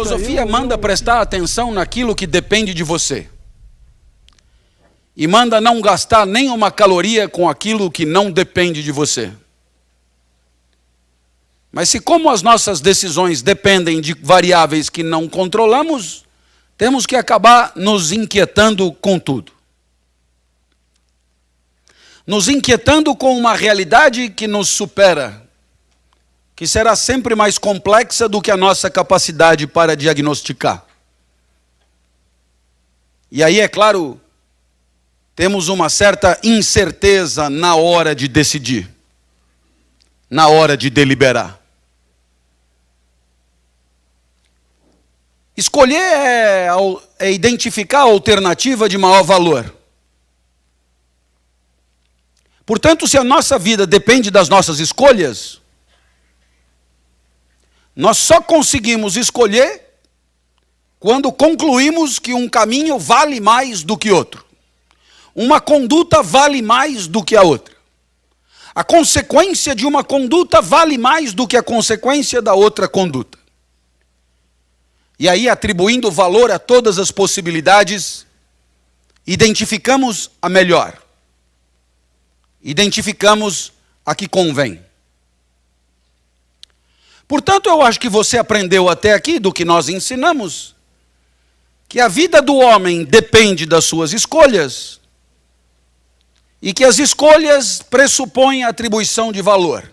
filosofia manda prestar atenção naquilo que depende de você. E manda não gastar nem uma caloria com aquilo que não depende de você. Mas se como as nossas decisões dependem de variáveis que não controlamos, temos que acabar nos inquietando com tudo. Nos inquietando com uma realidade que nos supera, que será sempre mais complexa do que a nossa capacidade para diagnosticar. E aí, é claro, temos uma certa incerteza na hora de decidir, na hora de deliberar. Escolher é identificar a alternativa de maior valor. Portanto, se a nossa vida depende das nossas escolhas, nós só conseguimos escolher quando concluímos que um caminho vale mais do que outro. Uma conduta vale mais do que a outra. A consequência de uma conduta vale mais do que a consequência da outra conduta. E aí, atribuindo valor a todas as possibilidades, identificamos a melhor. Identificamos a que convém. Portanto, eu acho que você aprendeu até aqui, do que nós ensinamos, que a vida do homem depende das suas escolhas, e que as escolhas pressupõem a atribuição de valor.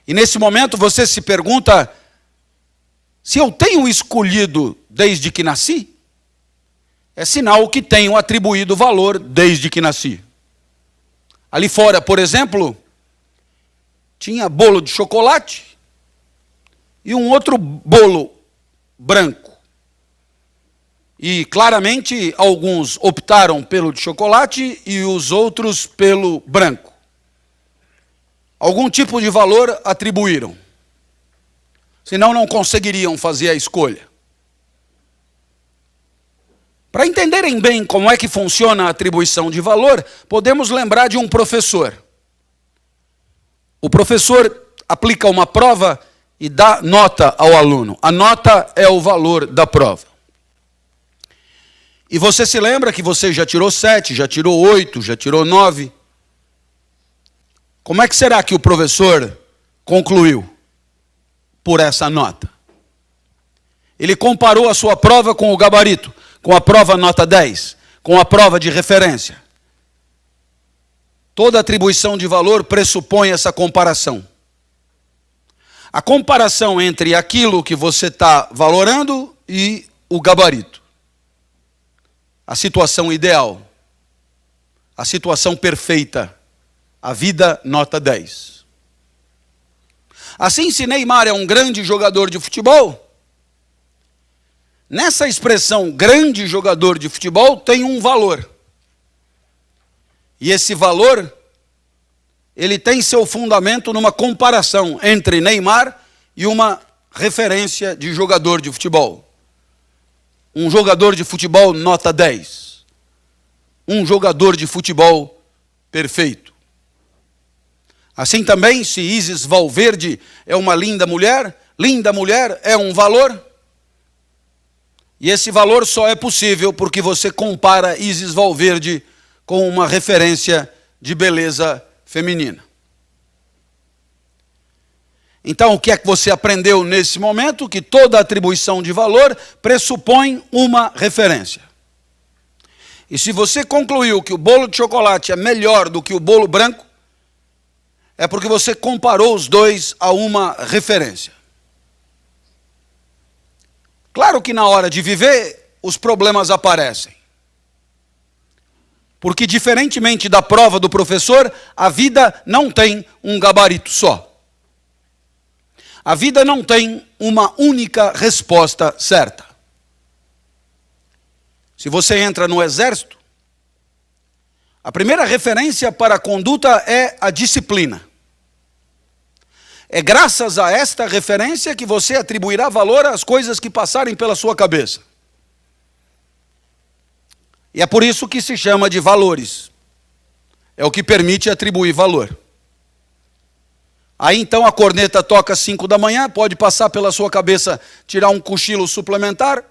E nesse momento você se pergunta, se eu tenho escolhido desde que nasci, é sinal que tenho atribuído valor desde que nasci. Ali fora, por exemplo, tinha bolo de chocolate e um outro bolo branco. E claramente alguns optaram pelo de chocolate e os outros pelo branco. Algum tipo de valor atribuíram. Senão não conseguiriam fazer a escolha. Para entenderem bem como é que funciona a atribuição de valor, podemos lembrar de um professor. O professor aplica uma prova e dá nota ao aluno. A nota é o valor da prova. E você se lembra que você já tirou 7, já tirou 8, já tirou 9. Como é que será que o professor concluiu por essa nota? Ele comparou a sua prova com o gabarito, com a prova nota 10, com a prova de referência. Toda atribuição de valor pressupõe essa comparação. A comparação entre aquilo que você está valorando e o gabarito. A situação ideal. A situação perfeita. A vida nota 10. Assim, se Neymar é um grande jogador de futebol, nessa expressão grande jogador de futebol tem um valor. E esse valor, ele tem seu fundamento numa comparação entre Neymar e uma referência de jogador de futebol. Um jogador de futebol nota 10. Um jogador de futebol perfeito. Assim também, se Isis Valverde é uma linda mulher é um valor. E esse valor só é possível porque você compara Isis Valverde com uma referência de beleza feminina. Então, o que é que você aprendeu nesse momento? Que toda atribuição de valor pressupõe uma referência. E se você concluiu que o bolo de chocolate é melhor do que o bolo branco, é porque você comparou os dois a uma referência. Claro que na hora de viver, os problemas aparecem. Porque, diferentemente da prova do professor, a vida não tem um gabarito só. A vida não tem uma única resposta certa. Se você entra no exército, a primeira referência para a conduta é a disciplina. É graças a esta referência que você atribuirá valor às coisas que passarem pela sua cabeça. E é por isso que se chama de valores. É o que permite atribuir valor. Aí então a corneta toca às 5 da manhã, pode passar pela sua cabeça tirar um cochilo suplementar.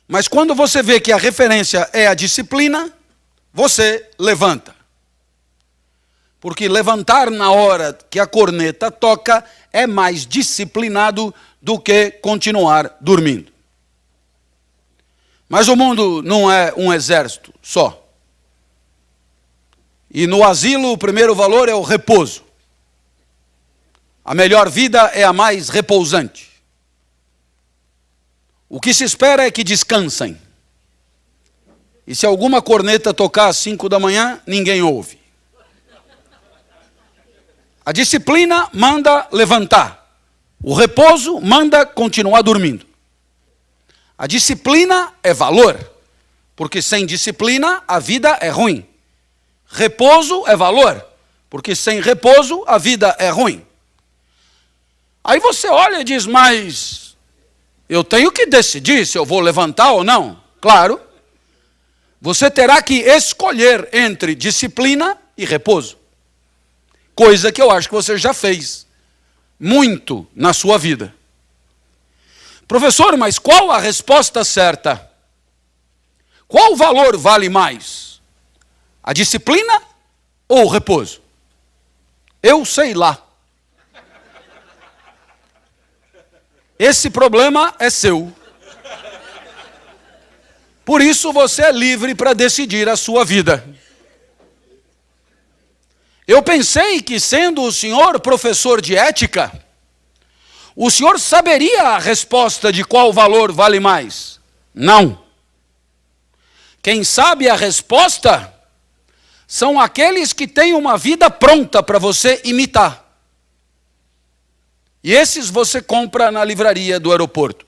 Mas quando você vê que a referência é a disciplina, você levanta. Porque levantar na hora que a corneta toca é mais disciplinado do que continuar dormindo. Mas o mundo não é um exército só. E no asilo o primeiro valor é o repouso. A melhor vida é a mais repousante. O que se espera é que descansem. E se alguma corneta tocar às 5 da manhã, ninguém ouve. A disciplina manda levantar. O repouso manda continuar dormindo. A disciplina é valor, porque sem disciplina a vida é ruim. Repouso é valor, porque sem repouso a vida é ruim. Aí você olha e diz, mas eu tenho que decidir se eu vou levantar ou não. Claro, você terá que escolher entre disciplina e repouso. Coisa que eu acho que você já fez muito na sua vida. Professor, mas qual a resposta certa? Qual valor vale mais? A disciplina ou o repouso? Eu sei lá. Esse problema é seu. Por isso você é livre para decidir a sua vida. Eu pensei que, sendo o senhor professor de ética, o senhor saberia a resposta de qual valor vale mais. Não. Quem sabe a resposta são aqueles que têm uma vida pronta para você imitar. E esses você compra na livraria do aeroporto.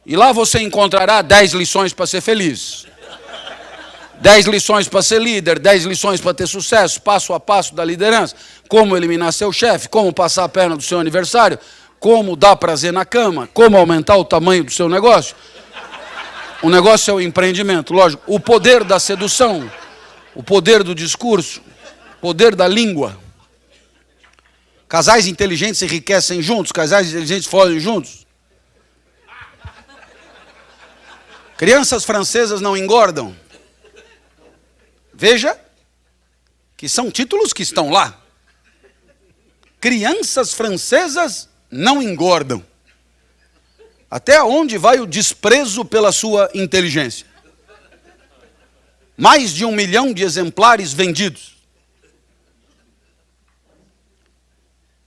E lá você encontrará 10 lições para ser feliz. 10 lições para ser líder, 10 lições para ter sucesso, passo a passo da liderança, como eliminar seu chefe, como passar a perna do seu aniversário, como dar prazer na cama, como aumentar o tamanho do seu negócio. O negócio é o empreendimento, lógico. O poder da sedução, o poder do discurso, o poder da língua. Casais inteligentes enriquecem juntos, casais inteligentes fogem juntos. Crianças francesas não engordam. Veja que são títulos que estão lá. Crianças francesas não engordam. Até onde vai o desprezo pela sua inteligência? Mais de 1 milhão de exemplares vendidos.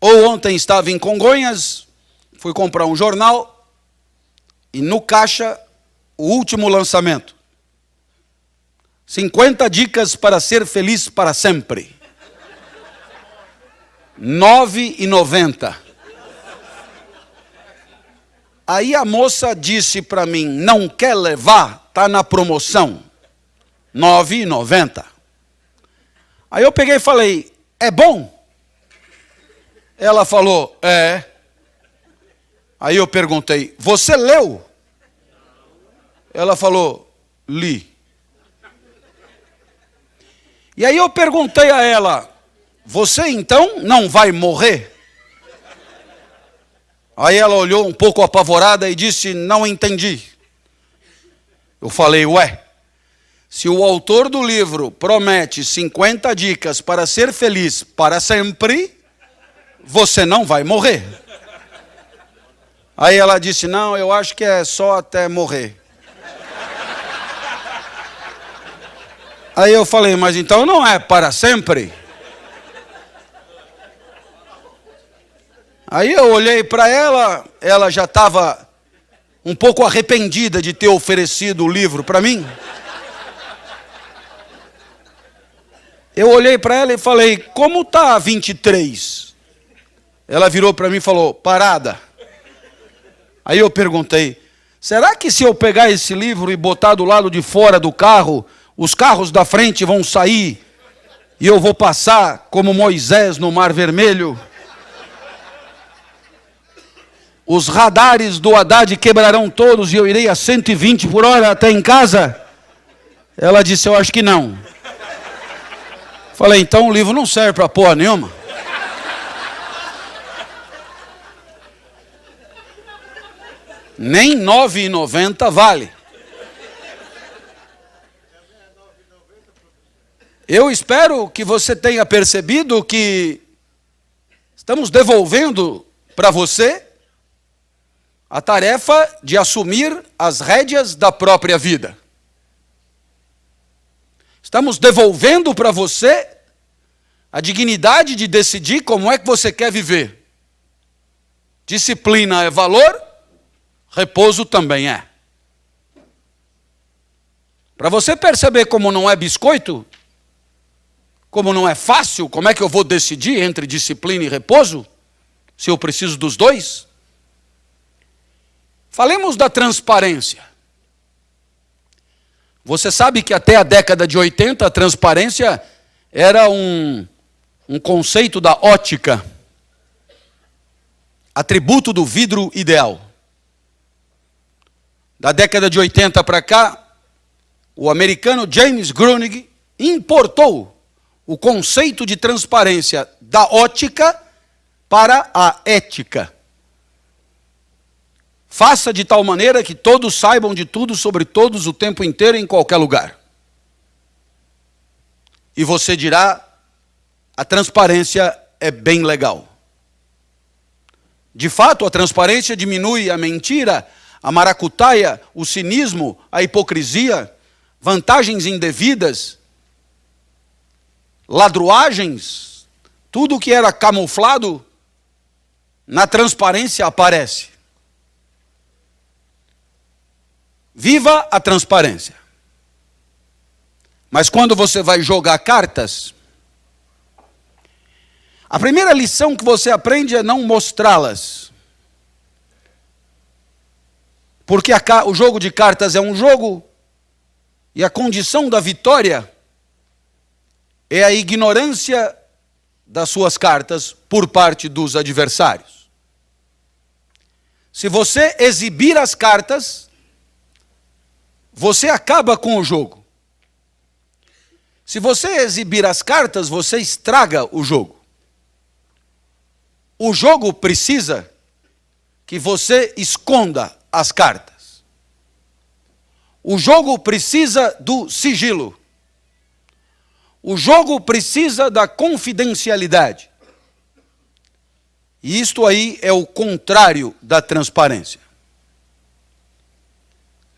Ou ontem estava em Congonhas, fui comprar um jornal e no caixa o último lançamento. 50 dicas para ser feliz para sempre. R$ 9,90. Aí a moça disse para mim, não quer levar? Está na promoção. R$ 9,90. Aí eu peguei e falei, é bom? Ela falou, é. Aí eu perguntei, você leu? Ela falou, li. E aí eu perguntei a ela, você então não vai morrer? Aí ela olhou um pouco apavorada e disse, não entendi. Eu falei, ué, se o autor do livro promete 50 dicas para ser feliz para sempre, você não vai morrer. Aí ela disse, não, eu acho que é só até morrer. Aí eu falei, mas então não é para sempre? Aí eu olhei para ela, ela já estava um pouco arrependida de ter oferecido o livro para mim. Eu olhei para ela e falei, como está a 23? Ela virou para mim e falou, parada. Aí eu perguntei, será que se eu pegar esse livro e botar do lado de fora do carro, os carros da frente vão sair e eu vou passar como Moisés no Mar Vermelho? Os radares do Haddad quebrarão todos e eu irei a 120 por hora até em casa? Ela disse, eu acho que não. Falei, então o livro não serve para porra nenhuma. Nem R$ 9,90 vale. Eu espero que você tenha percebido que estamos devolvendo para você a tarefa de assumir as rédeas da própria vida. Estamos devolvendo para você a dignidade de decidir como é que você quer viver. Disciplina é valor, repouso também é. Para você perceber como não é biscoito, como não é fácil, como é que eu vou decidir entre disciplina e repouso, se eu preciso dos dois? Falemos da transparência. Você sabe que até a década de 80 a transparência era um conceito da ótica, atributo do vidro ideal. Da década de 80 para cá, o americano James Grunig importou o conceito de transparência da ótica para a ética. Faça de tal maneira que todos saibam de tudo sobre todos o tempo inteiro em qualquer lugar. E você dirá, a transparência é bem legal. De fato, a transparência diminui a mentira, a maracutaia, o cinismo, a hipocrisia, vantagens indevidas, ladruagens, tudo que era camuflado, na transparência aparece. Viva a transparência. Mas quando você vai jogar cartas, a primeira lição que você aprende é não mostrá-las. Porque o jogo de cartas é um jogo, e a condição da vitória é a ignorância das suas cartas por parte dos adversários. Se você exibir as cartas, você acaba com o jogo. Se você exibir as cartas, você estraga o jogo. O jogo precisa que você esconda as cartas. O jogo precisa do sigilo. O jogo precisa da confidencialidade. E isto aí é o contrário da transparência.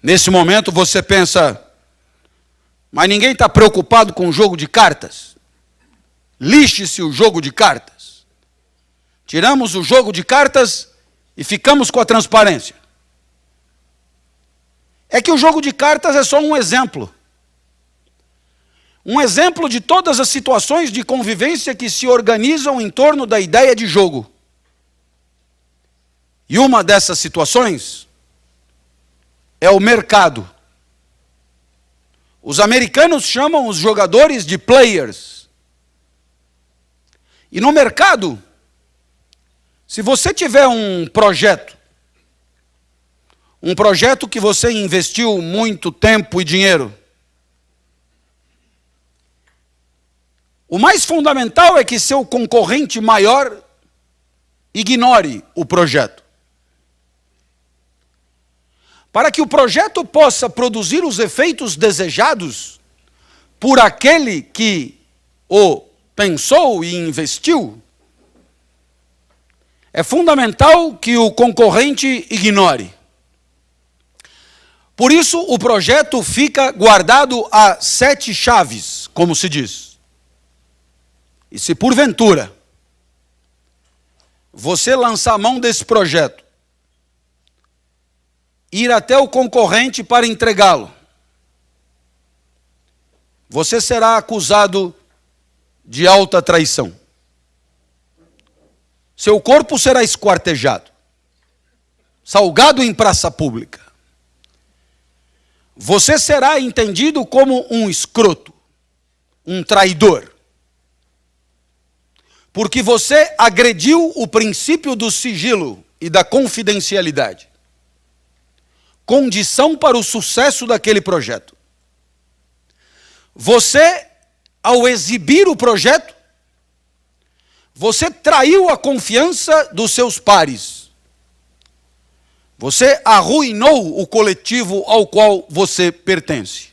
Nesse momento você pensa, mas ninguém está preocupado com o jogo de cartas. Lixe-se o jogo de cartas. Tiramos o jogo de cartas e ficamos com a transparência. É que o jogo de cartas é só um exemplo. Um exemplo de todas as situações de convivência que se organizam em torno da ideia de jogo. E uma dessas situações é o mercado. Os americanos chamam os jogadores de players. E no mercado, se você tiver um projeto que você investiu muito tempo e dinheiro, o mais fundamental é que seu concorrente maior ignore o projeto. Para que o projeto possa produzir os efeitos desejados por aquele que o pensou e investiu, é fundamental que o concorrente ignore. Por isso, o projeto fica guardado a 7 chaves, como se diz. E se porventura você lançar a mão desse projeto, ir até o concorrente para entregá-lo, você será acusado de alta traição. Seu corpo será esquartejado, salgado em praça pública. Você será entendido como um escroto, um traidor. Porque você agrediu o princípio do sigilo e da confidencialidade. Condição para o sucesso daquele projeto. Você ao exibir o projeto, você traiu a confiança dos seus pares. Você arruinou o coletivo ao qual você pertence.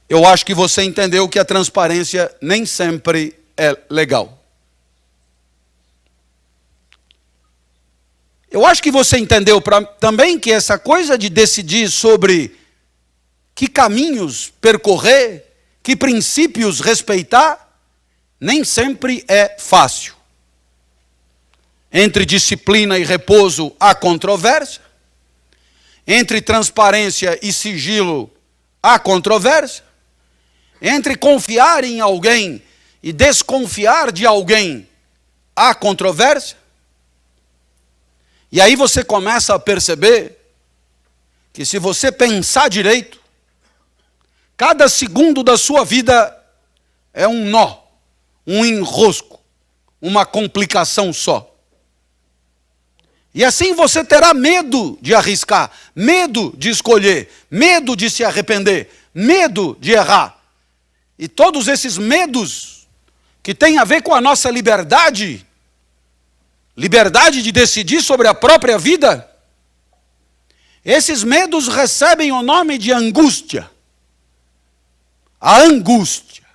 Eu acho que você entendeu que a transparência nem sempre é legal. Eu acho que você entendeu também que essa coisa de decidir sobre que caminhos percorrer, que princípios respeitar, nem sempre é fácil. Entre disciplina e repouso há controvérsia. Entre transparência e sigilo há controvérsia. Entre confiar em alguém e desconfiar de alguém há controvérsia. E aí você começa a perceber que se você pensar direito, cada segundo da sua vida é um nó, um enrosco, uma complicação só. E assim você terá medo de arriscar, medo de escolher, medo de se arrepender, medo de errar. E todos esses medos que têm a ver com a nossa liberdade, liberdade de decidir sobre a própria vida, esses medos recebem o nome de angústia. A angústia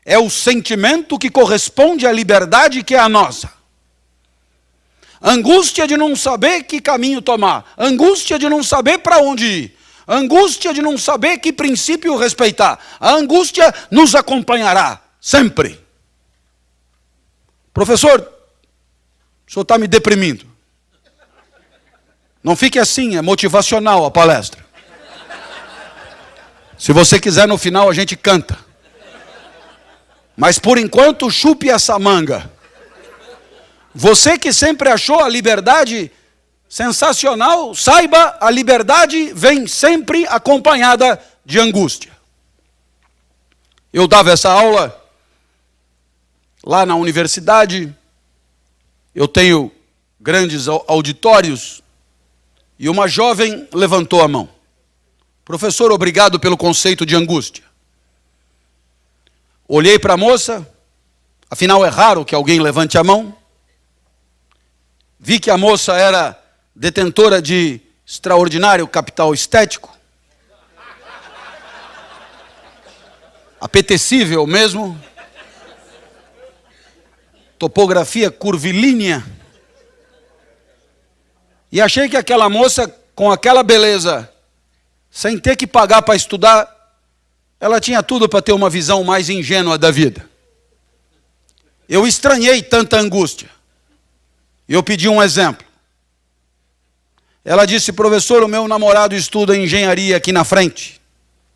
é o sentimento que corresponde à liberdade que é a nossa. Angústia de não saber que caminho tomar. Angústia de não saber para onde ir. Angústia de não saber que princípio respeitar. A angústia nos acompanhará sempre. Professor, o senhor está me deprimindo. Não fique assim, é motivacional a palestra. Se você quiser, no final a gente canta. Mas por enquanto, chupe essa manga. Você que sempre achou a liberdade sensacional, saiba, a liberdade vem sempre acompanhada de angústia. Eu dava essa aula lá na universidade, eu tenho grandes auditórios, e uma jovem levantou a mão. Professor, obrigado pelo conceito de angústia. Olhei para a moça, afinal é raro que alguém levante a mão. Vi que a moça era detentora de extraordinário capital estético. Apetecível mesmo. Topografia curvilínea. E achei que aquela moça, com aquela beleza, sem ter que pagar para estudar, ela tinha tudo para ter uma visão mais ingênua da vida. Eu estranhei tanta angústia. Eu pedi um exemplo. Ela disse, professor, o meu namorado estuda engenharia aqui na frente.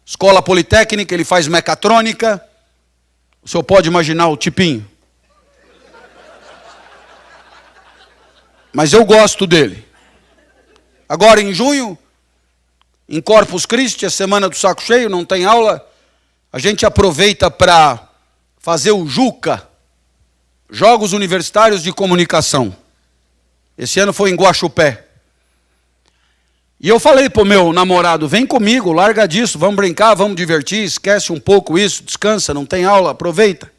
Escola Politécnica, ele faz mecatrônica. O senhor pode imaginar o tipinho. Mas eu gosto dele. Agora em junho, em Corpus Christi, a semana do saco cheio, não tem aula. A gente aproveita para fazer o JUCA, Jogos Universitários de Comunicação. Esse ano foi em Guaxupé. E eu falei para o meu namorado, vem comigo, larga disso, vamos brincar, vamos divertir, esquece um pouco isso, descansa, não tem aula, aproveita.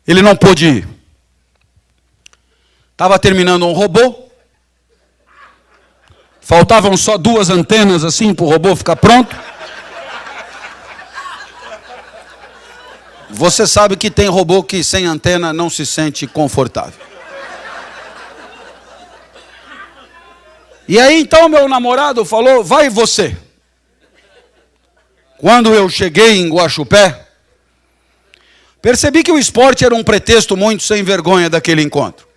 Ele não pôde ir. Estava terminando um robô. Faltavam só 2 antenas assim para o robô ficar pronto. Você sabe que tem robô que sem antena não se sente confortável. E aí então meu namorado falou, vai você. Quando eu cheguei em Guaxupé, percebi que o esporte era um pretexto muito sem vergonha daquele encontro.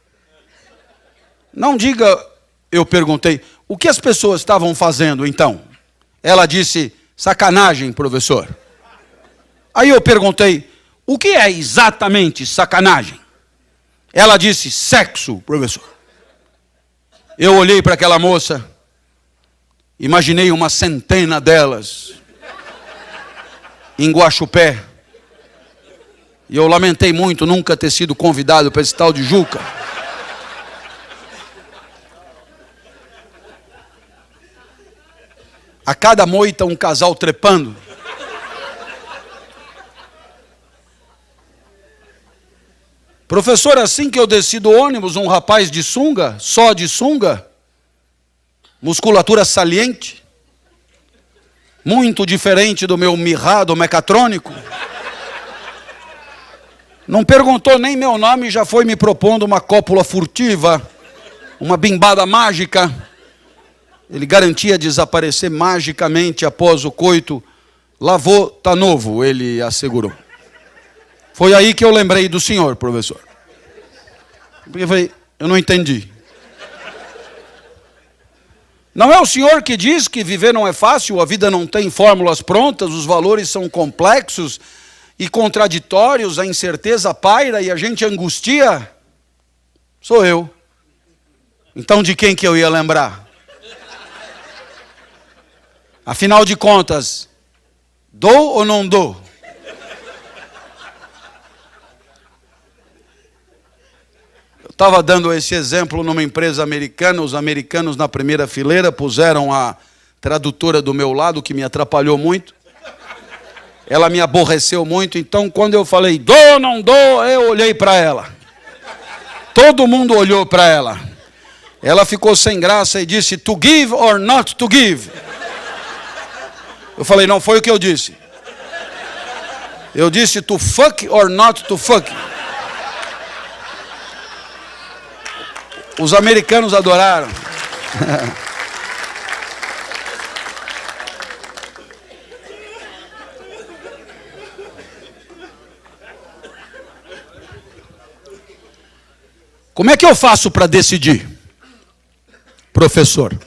Não diga, eu perguntei, o que as pessoas estavam fazendo então? Ela disse, sacanagem, professor. Aí eu perguntei, o que é exatamente sacanagem? Ela disse, sexo, professor. Eu olhei para aquela moça, imaginei uma centena delas em Guaxupé. E eu lamentei muito nunca ter sido convidado para esse tal de JUCA. A cada moita um casal trepando. Professor, assim que eu desci do ônibus, um rapaz de sunga, só de sunga, musculatura saliente, muito diferente do meu mirrado mecatrônico, não perguntou nem meu nome e já foi me propondo uma cópula furtiva, uma bimbada mágica. Ele garantia desaparecer magicamente após o coito. Lavou, tá novo, ele assegurou. Foi aí que eu lembrei do senhor, professor. Porque eu falei, eu não entendi. Não é o senhor que diz que viver não é fácil, a vida não tem fórmulas prontas, os valores são complexos e contraditórios, a incerteza paira e a gente angustia? Sou eu. Então de quem que eu ia lembrar? Afinal de contas, dou ou não dou? Eu estava dando esse exemplo numa empresa americana, os americanos na primeira fileira puseram a tradutora do meu lado, que me atrapalhou muito. Ela me aborreceu muito, então quando eu falei, dou ou não dou, eu olhei para ela. Todo mundo olhou para ela. Ela ficou sem graça e disse, to give or not to give? Eu falei, não foi o que eu disse. Eu disse, to fuck or not to fuck? Os americanos adoraram. Como é que eu faço para decidir, professor?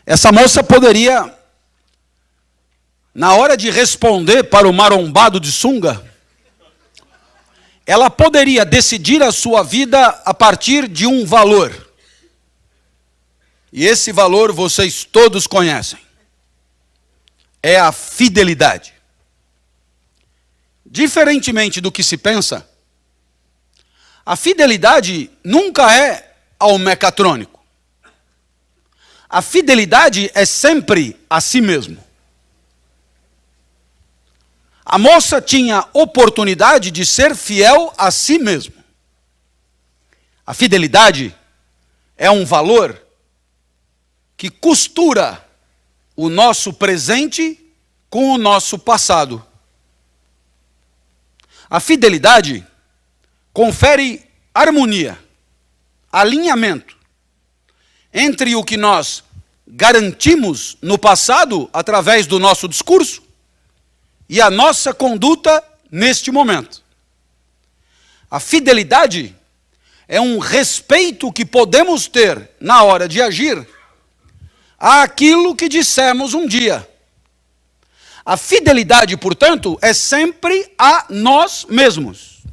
Essa moça poderia, na hora de responder para o marombado de sunga, ela poderia decidir a sua vida a partir de um valor. E esse valor vocês todos conhecem. É a fidelidade. Diferentemente do que se pensa, a fidelidade nunca é ao mecatrônico. A fidelidade é sempre a si mesmo. A moça tinha oportunidade de ser fiel a si mesmo. A fidelidade é um valor que costura o nosso presente com o nosso passado. A fidelidade confere harmonia, alinhamento entre o que nós garantimos no passado através do nosso discurso e a nossa conduta neste momento. A fidelidade é um respeito que podemos ter na hora de agir àquilo que dissemos um dia. A fidelidade, portanto, é sempre a nós mesmos.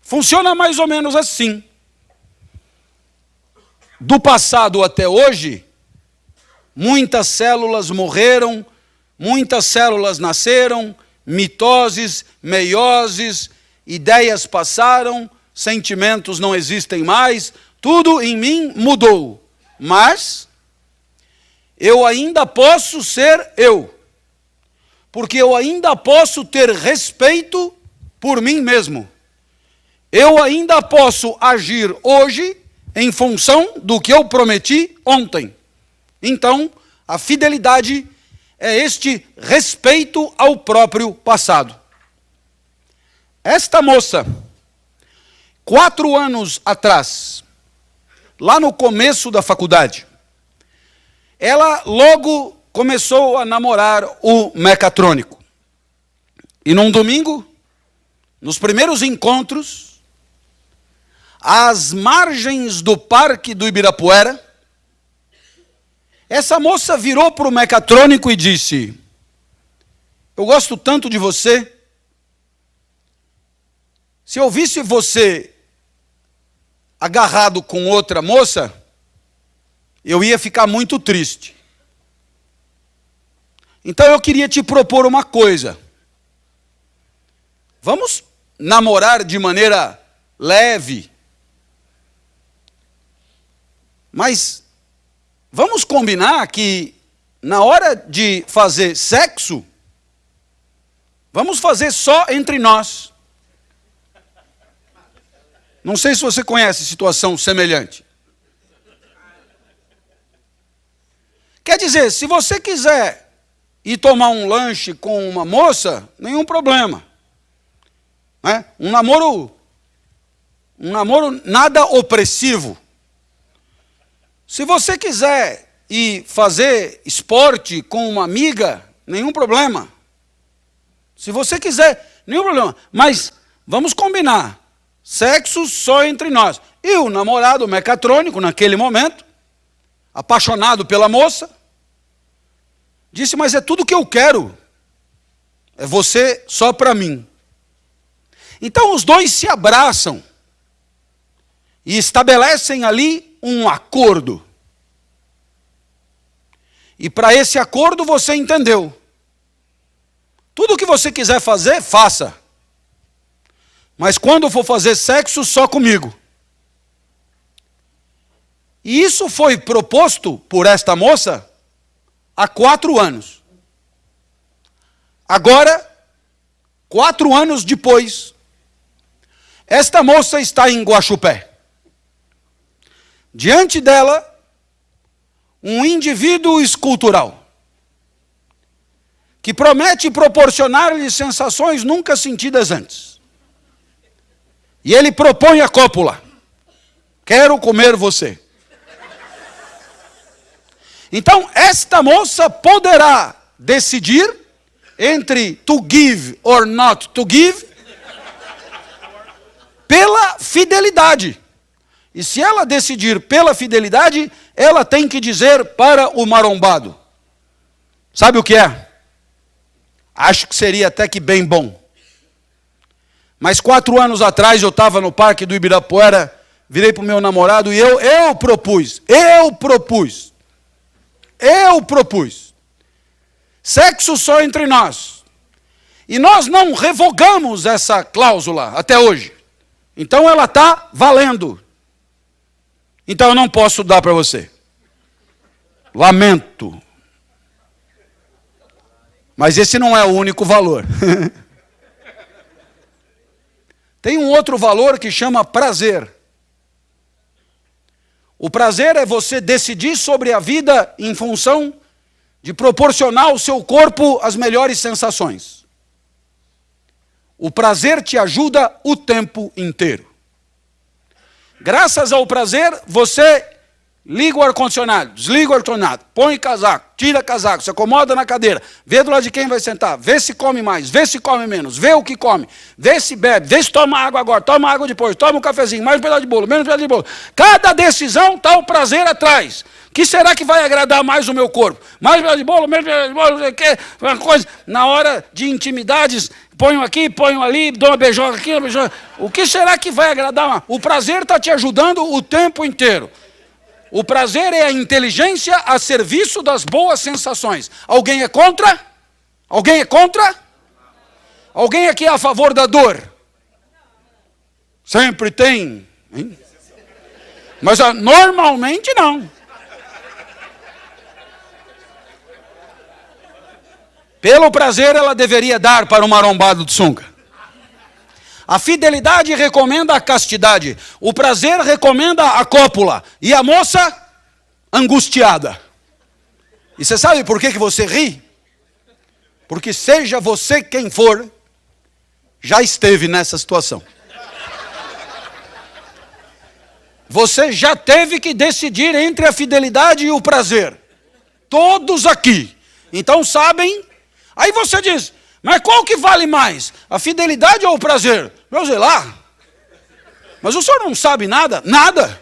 Funciona mais ou menos assim. Do passado até hoje, muitas células morreram, muitas células nasceram, mitoses, meioses, ideias passaram, sentimentos não existem mais, tudo em mim mudou. Mas eu ainda posso ser eu, porque eu ainda posso ter respeito por mim mesmo. Eu ainda posso agir hoje em função do que eu prometi ontem. Então, a fidelidade é este respeito ao próprio passado. Esta moça, 4 anos atrás, lá no começo da faculdade, ela logo começou a namorar o mecatrônico. E num domingo, nos primeiros encontros, às margens do Parque do Ibirapuera, essa moça virou para o mecatrônico e disse, eu gosto tanto de você, se eu visse você agarrado com outra moça, eu ia ficar muito triste. Então eu queria te propor uma coisa. Vamos namorar de maneira leve, mas vamos combinar que na hora de fazer sexo, vamos fazer só entre nós. Não sei se você conhece situação semelhante. Quer dizer, se você quiser ir tomar um lanche com uma moça, nenhum problema. Né? Um namoro nada opressivo. Se você quiser ir fazer esporte com uma amiga, nenhum problema. Se você quiser, nenhum problema. Mas vamos combinar. Sexo só entre nós. E o namorado mecatrônico, naquele momento, apaixonado pela moça, disse, mas é tudo que eu quero. É você só para mim. Então os dois se abraçam e estabelecem ali um acordo. E para esse acordo você entendeu. Tudo o que você quiser fazer, faça. Mas quando for fazer sexo, só comigo. E isso foi proposto por esta moça há 4 anos. Agora, 4 anos depois, esta moça está em Guaxupé. Diante dela, um indivíduo escultural, que promete proporcionar-lhe sensações nunca sentidas antes. E ele propõe a cópula. Quero comer você. Então, esta moça poderá decidir entre to give or not to give pela fidelidade. E se ela decidir pela fidelidade, ela tem que dizer para o marombado. Sabe o que é? Acho que seria até que bem bom. Mas 4 anos atrás eu estava no Parque do Ibirapuera, virei para o meu namorado e eu propus. Sexo só entre nós. E nós não revogamos essa cláusula até hoje. Então ela está valendo. Então eu não posso dar para você. Lamento. Mas esse não é o único valor. Tem um outro valor que chama prazer. O prazer é você decidir sobre a vida em função de proporcionar ao seu corpo as melhores sensações. O prazer te ajuda o tempo inteiro. Graças ao prazer, você liga o ar-condicionado, desliga o ar-condicionado, põe casaco, tira casaco, se acomoda na cadeira, vê do lado de quem vai sentar, vê se come mais, vê se come menos, vê o que come, vê se bebe, vê se toma água agora, toma água depois, toma um cafezinho, mais um pedaço de bolo, menos um pedaço de bolo. Cada decisão está o prazer atrás. Que será que vai agradar mais o meu corpo? Mais um pedaço de bolo, menos um pedaço de bolo, não sei o quê, uma coisa. Na hora de intimidades, ponho aqui, ponho ali, dou uma beijoca aqui, uma beijoca. O que será que vai agradar? O prazer está te ajudando o tempo inteiro. O prazer é a inteligência a serviço das boas sensações. Alguém é contra? Alguém é contra? Alguém aqui é a favor da dor? Sempre tem. Hein? Mas normalmente não. Pelo prazer ela deveria dar para o marombado de sunga. A fidelidade recomenda a castidade. O prazer recomenda a cópula. E a moça, angustiada. E você sabe por que você ri? Porque seja você quem for, já esteve nessa situação. Você já teve que decidir entre a fidelidade e o prazer. Todos aqui. Então sabem. Aí você diz, mas qual que vale mais? A fidelidade ou o prazer? Meu sei lá. Mas o senhor não sabe nada? Nada.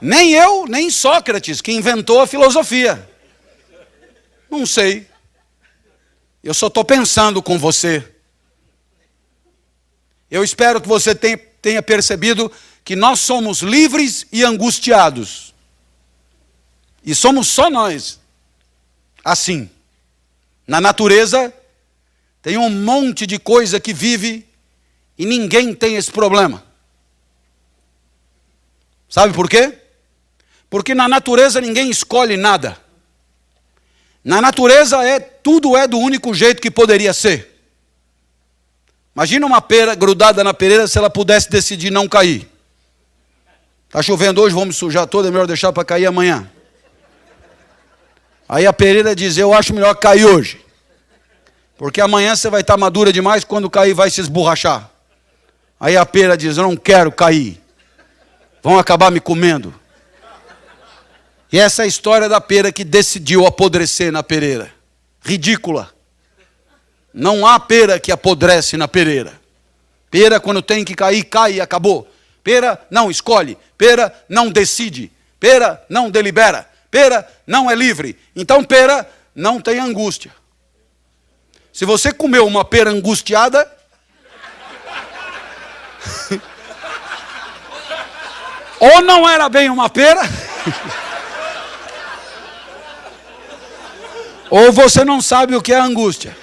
Nem eu, nem Sócrates, que inventou a filosofia. Não sei. Eu só estou pensando com você. Eu espero que você tenha percebido que nós somos livres e angustiados. E somos só nós. Assim. Na natureza, tem um monte de coisa que vive e ninguém tem esse problema. Sabe por quê? Porque na natureza ninguém escolhe nada. Na natureza tudo é do único jeito que poderia ser. Imagina uma pera grudada na pereira se ela pudesse decidir não cair. Está chovendo hoje, vamos sujar toda, é melhor deixar para cair amanhã. Aí a pereira diz, eu acho melhor cair hoje. Porque amanhã você vai estar madura demais, quando cair vai se esborrachar. Aí a pera diz, eu não quero cair. Vão acabar me comendo. E essa é a história da pera que decidiu apodrecer na pereira. Ridícula. Não há pera que apodrece na pereira. Pera, quando tem que cair, cai e acabou. Pera não escolhe. Pera não decide. Pera não delibera. Pera não é livre. Então pera não tem angústia. Se você comeu uma pera angustiada, ou não era bem uma pera, ou você não sabe o que é angústia.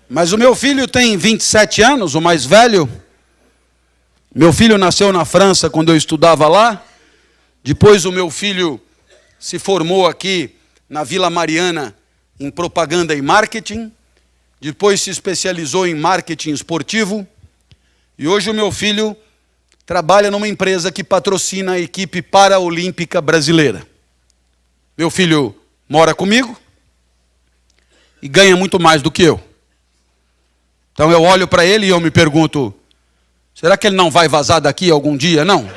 Mas o meu filho tem 27 anos, o mais velho. Meu filho nasceu na França quando eu estudava lá. Depois o meu filho se formou aqui na Vila Mariana em propaganda e marketing. Depois se especializou em marketing esportivo. E hoje o meu filho trabalha numa empresa que patrocina a equipe paraolímpica brasileira. Meu filho mora comigo e ganha muito mais do que eu. Então eu olho para ele e eu me pergunto, será que ele não vai vazar daqui algum dia? Não.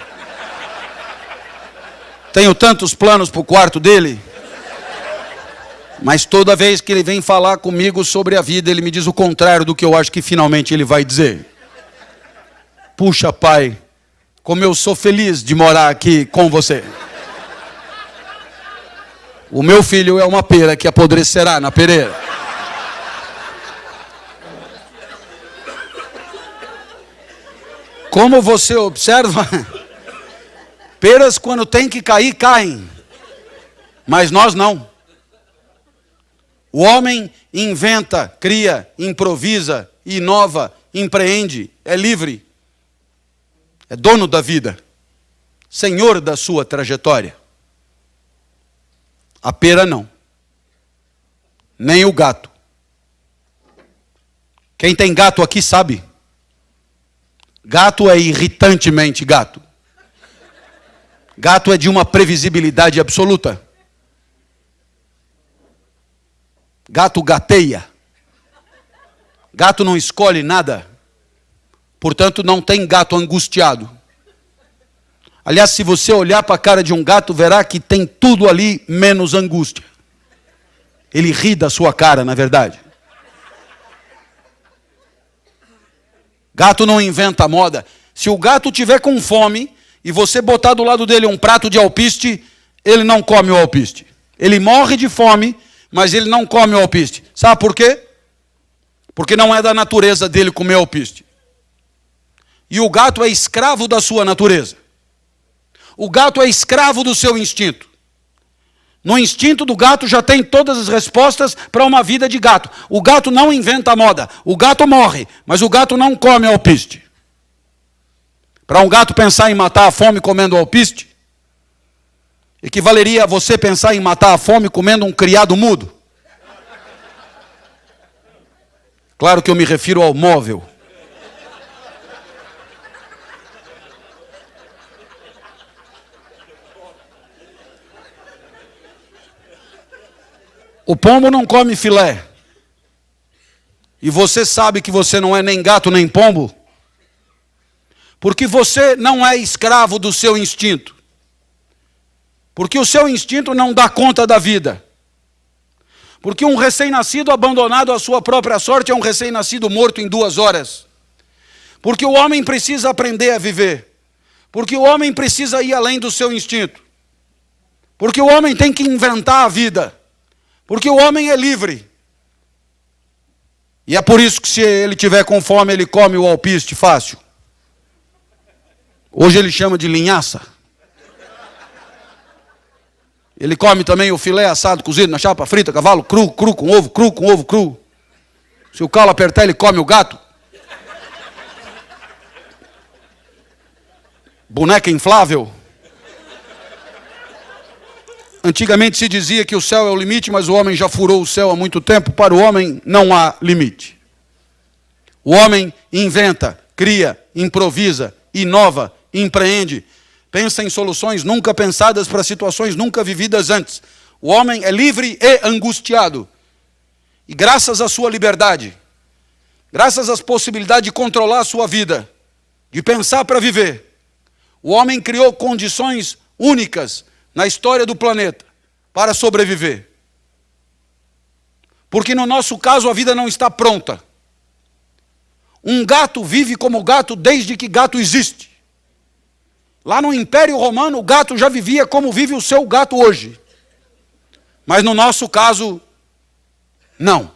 Tenho tantos planos para o quarto dele. Mas toda vez que ele vem falar comigo sobre a vida, ele me diz o contrário do que eu acho que finalmente ele vai dizer. Puxa, pai, como eu sou feliz de morar aqui com você. O meu filho é uma pera que apodrecerá na pereira. Como você observa, peras quando tem que cair, caem. Mas nós não. O homem inventa, cria, improvisa, inova, empreende, é livre. É dono da vida. Senhor da sua trajetória. A pera não. Nem o gato. Quem tem gato aqui sabe. Gato é irritantemente gato. Gato é de uma previsibilidade absoluta. Gato gateia. Gato não escolhe nada. Portanto, não tem gato angustiado. Aliás, se você olhar para a cara de um gato, verá que tem tudo ali menos angústia. Ele ri da sua cara, na verdade. Gato não inventa moda. Se o gato tiver com fome e você botar do lado dele um prato de alpiste, ele não come o alpiste. Ele morre de fome, mas ele não come o alpiste. Sabe por quê? Porque não é da natureza dele comer alpiste. E o gato é escravo da sua natureza. O gato é escravo do seu instinto. No instinto do gato já tem todas as respostas para uma vida de gato. O gato não inventa moda. O gato morre, mas o gato não come alpiste. Para um gato pensar em matar a fome comendo alpiste, equivaleria a você pensar em matar a fome comendo um criado mudo. Claro que eu me refiro ao móvel. O pombo não come filé. E você sabe que você não é nem gato nem pombo, porque você não é escravo do seu instinto. Porque o seu instinto não dá conta da vida. Porque um recém-nascido abandonado à sua própria sorte é um recém-nascido morto em 2 horas. Porque o homem precisa aprender a viver. Porque o homem precisa ir além do seu instinto. Porque o homem tem que inventar a vida. Porque o homem é livre. E é por isso que se ele tiver com fome, ele come o alpiste fácil. Hoje ele chama de linhaça. Ele come também o filé assado, cozido na chapa frita, cavalo cru, cru com ovo cru. Se o calo apertar, ele come o gato. Boneca inflável. Antigamente se dizia que o céu é o limite, mas o homem já furou o céu há muito tempo. Para o homem não há limite. O homem inventa, cria, improvisa, inova, empreende, pensa em soluções nunca pensadas para situações nunca vividas antes. O homem é livre e angustiado. E graças à sua liberdade, graças às possibilidades de controlar a sua vida, de pensar para viver, o homem criou condições únicas na história do planeta para sobreviver. Porque no nosso caso a vida não está pronta. Um gato vive como gato desde que gato existe. Lá no Império Romano o gato já vivia como vive o seu gato hoje. Mas no nosso caso, não.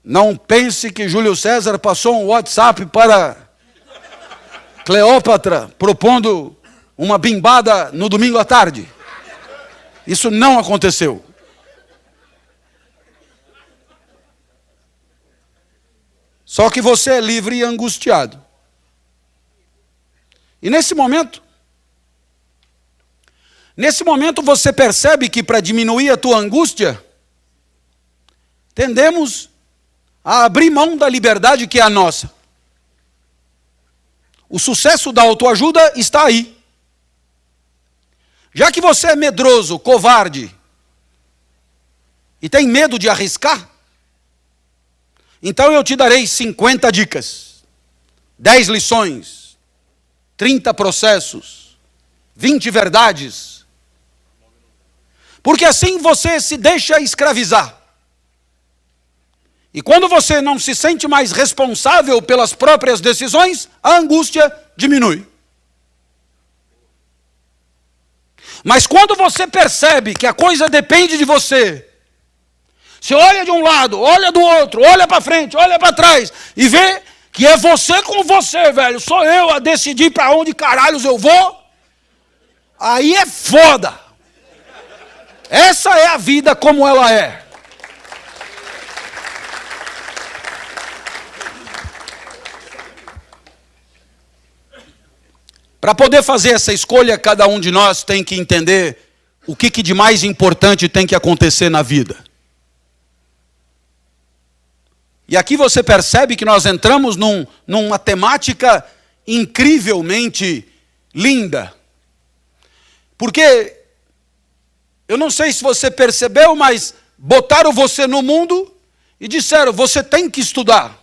Não pense que Júlio César passou um WhatsApp para Cleópatra propondo uma bimbada no domingo à tarde. Isso não aconteceu. Só que você é livre e angustiado. E nesse momento você percebe que para diminuir a tua angústia, tendemos a abrir mão da liberdade que é a nossa. O sucesso da autoajuda está aí. Já que você é medroso, covarde, e tem medo de arriscar, então eu te darei 50 dicas, 10 lições, 30 processos, 20 verdades. Porque assim você se deixa escravizar. E quando você não se sente mais responsável pelas próprias decisões, a angústia diminui. Mas quando você percebe que a coisa depende de você, você olha de um lado, olha do outro, olha para frente, olha para trás, e vê que é você com você, velho, sou eu a decidir para onde caralhos eu vou, aí é foda. Essa é a vida como ela é. Para poder fazer essa escolha, cada um de nós tem que entender o que de mais importante tem que acontecer na vida. E aqui você percebe que nós entramos numa temática incrivelmente linda. Porque, eu não sei se você percebeu, mas botaram você no mundo e disseram, você tem que estudar.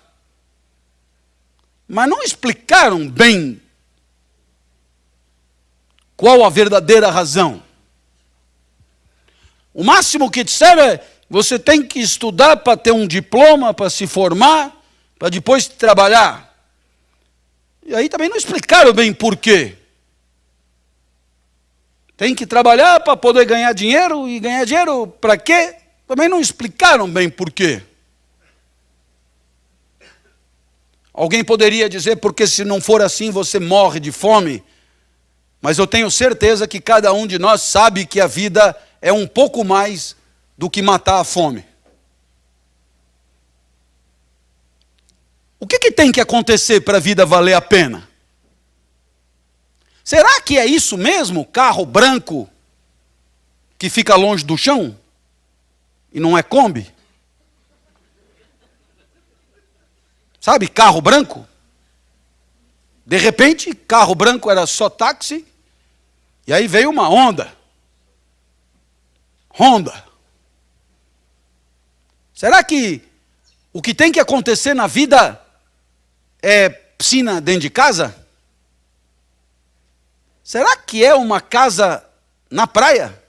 Mas não explicaram bem qual a verdadeira razão. O máximo que disseram é, você tem que estudar para ter um diploma, para se formar, para depois trabalhar. E aí também não explicaram bem por quê. Tem que trabalhar para poder ganhar dinheiro, e ganhar dinheiro para quê? Também não explicaram bem por quê. Alguém poderia dizer, porque se não for assim você morre de fome. Mas eu tenho certeza que cada um de nós sabe que a vida é um pouco mais do que matar a fome. O que tem que acontecer para a vida valer a pena? Será que é isso mesmo? Carro branco que fica longe do chão? E não é Kombi? Sabe, carro branco? De repente, carro branco era só táxi, e aí veio uma Honda. Será que o que tem que acontecer na vida é piscina dentro de casa? Será que é uma casa na praia?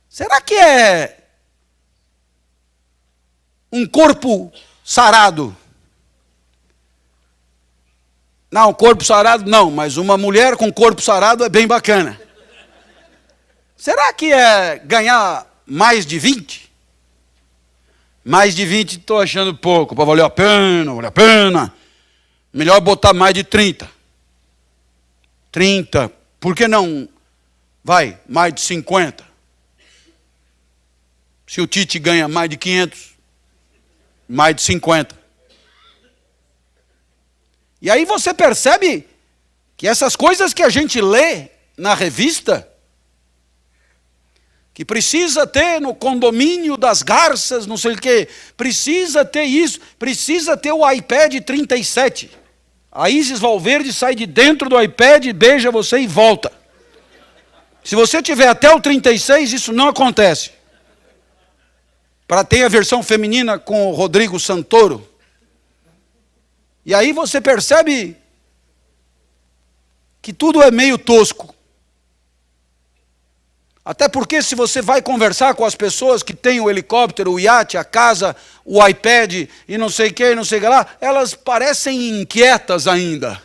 Será que é um corpo sarado? Não, corpo sarado não, mas uma mulher com corpo sarado é bem bacana. Será que é ganhar mais de 20? Mais de 20 estou achando pouco, para valer a pena. Melhor botar mais de 30. 30, por que não? Vai, mais de 50. Se o Tite ganha mais de 500, mais de 50. E aí você percebe que essas coisas que a gente lê na revista que precisa ter no condomínio das Garças, não sei o quê, precisa ter isso, precisa ter o iPad 37. A Isis Valverde sai de dentro do iPad, beija você e volta. Se você tiver até o 36, isso não acontece. Para ter a versão feminina com o Rodrigo Santoro. E aí você percebe que tudo é meio tosco. Até porque se você vai conversar com as pessoas que têm o helicóptero, o iate, a casa, o iPad e não sei o que, não sei o que lá, elas parecem inquietas ainda.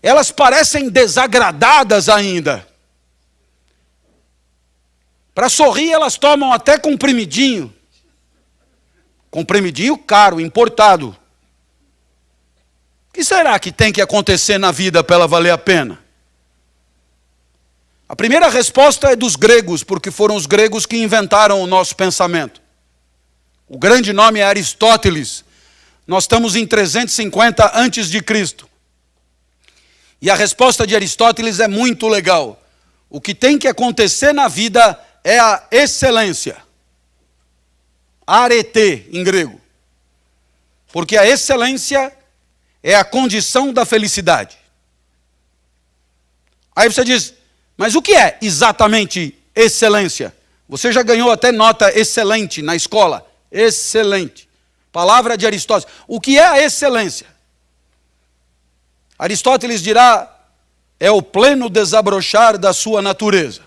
Elas parecem desagradadas ainda. Para sorrir elas tomam até comprimidinho. Comprimidinho caro, importado. O que será que tem que acontecer na vida para ela valer a pena? A primeira resposta é dos gregos, porque foram os gregos que inventaram o nosso pensamento. O grande nome é Aristóteles. Nós estamos em 350 antes de Cristo. E a resposta de Aristóteles é muito legal. O que tem que acontecer na vida é a excelência. Arete, em grego. Porque a excelência é a condição da felicidade. Aí você diz, mas o que é exatamente excelência? Você já ganhou até nota excelente na escola. Excelente. Palavra de Aristóteles. O que é a excelência? Aristóteles dirá, é o pleno desabrochar da sua natureza.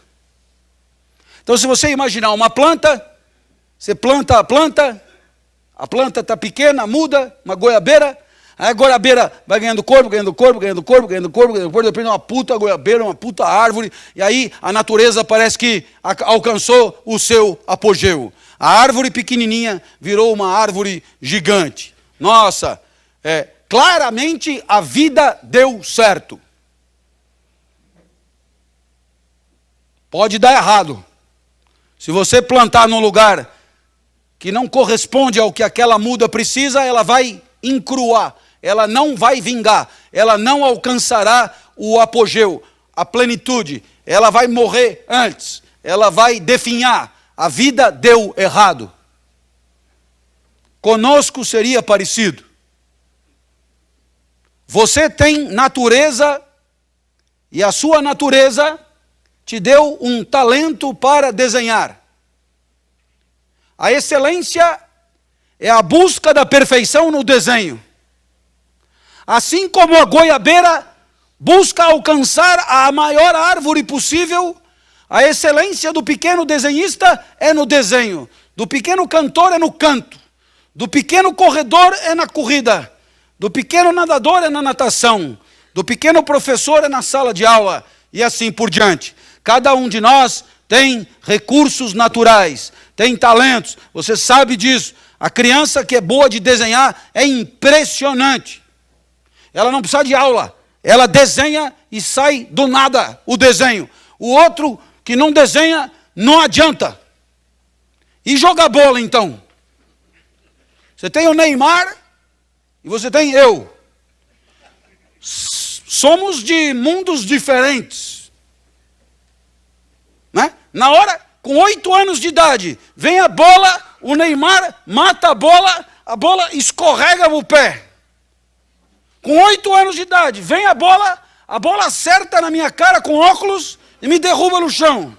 Então se você imaginar uma planta, você planta, a planta está pequena, muda, uma goiabeira, aí a goiabeira vai ganhando corpo, depois uma puta goiabeira, uma puta árvore, e aí a natureza parece que alcançou o seu apogeu. A árvore pequenininha virou uma árvore gigante. Nossa, claramente a vida deu certo. Pode dar errado. Se você plantar num lugar que não corresponde ao que aquela muda precisa, ela vai encruar, ela não vai vingar, ela não alcançará o apogeu, a plenitude, ela vai morrer antes, ela vai definhar. A vida deu errado. Conosco seria parecido. Você tem natureza e a sua natureza te deu um talento para desenhar. A excelência é a busca da perfeição no desenho. Assim como a goiabeira busca alcançar a maior árvore possível, a excelência do pequeno desenhista é no desenho, do pequeno cantor é no canto, do pequeno corredor é na corrida, do pequeno nadador é na natação, do pequeno professor é na sala de aula, e assim por diante. Cada um de nós tem recursos naturais, tem talentos, você sabe disso. A criança que é boa de desenhar é impressionante. Ela não precisa de aula, ela desenha e sai do nada o desenho. O outro que não desenha, não adianta. E jogar bola então? Você tem o Neymar e você tem eu. Somos de mundos diferentes. Né? Na hora, com 8 anos de idade, vem a bola, o Neymar mata a bola escorrega o pé. Com 8 anos de idade, vem a bola acerta na minha cara com óculos e me derruba no chão.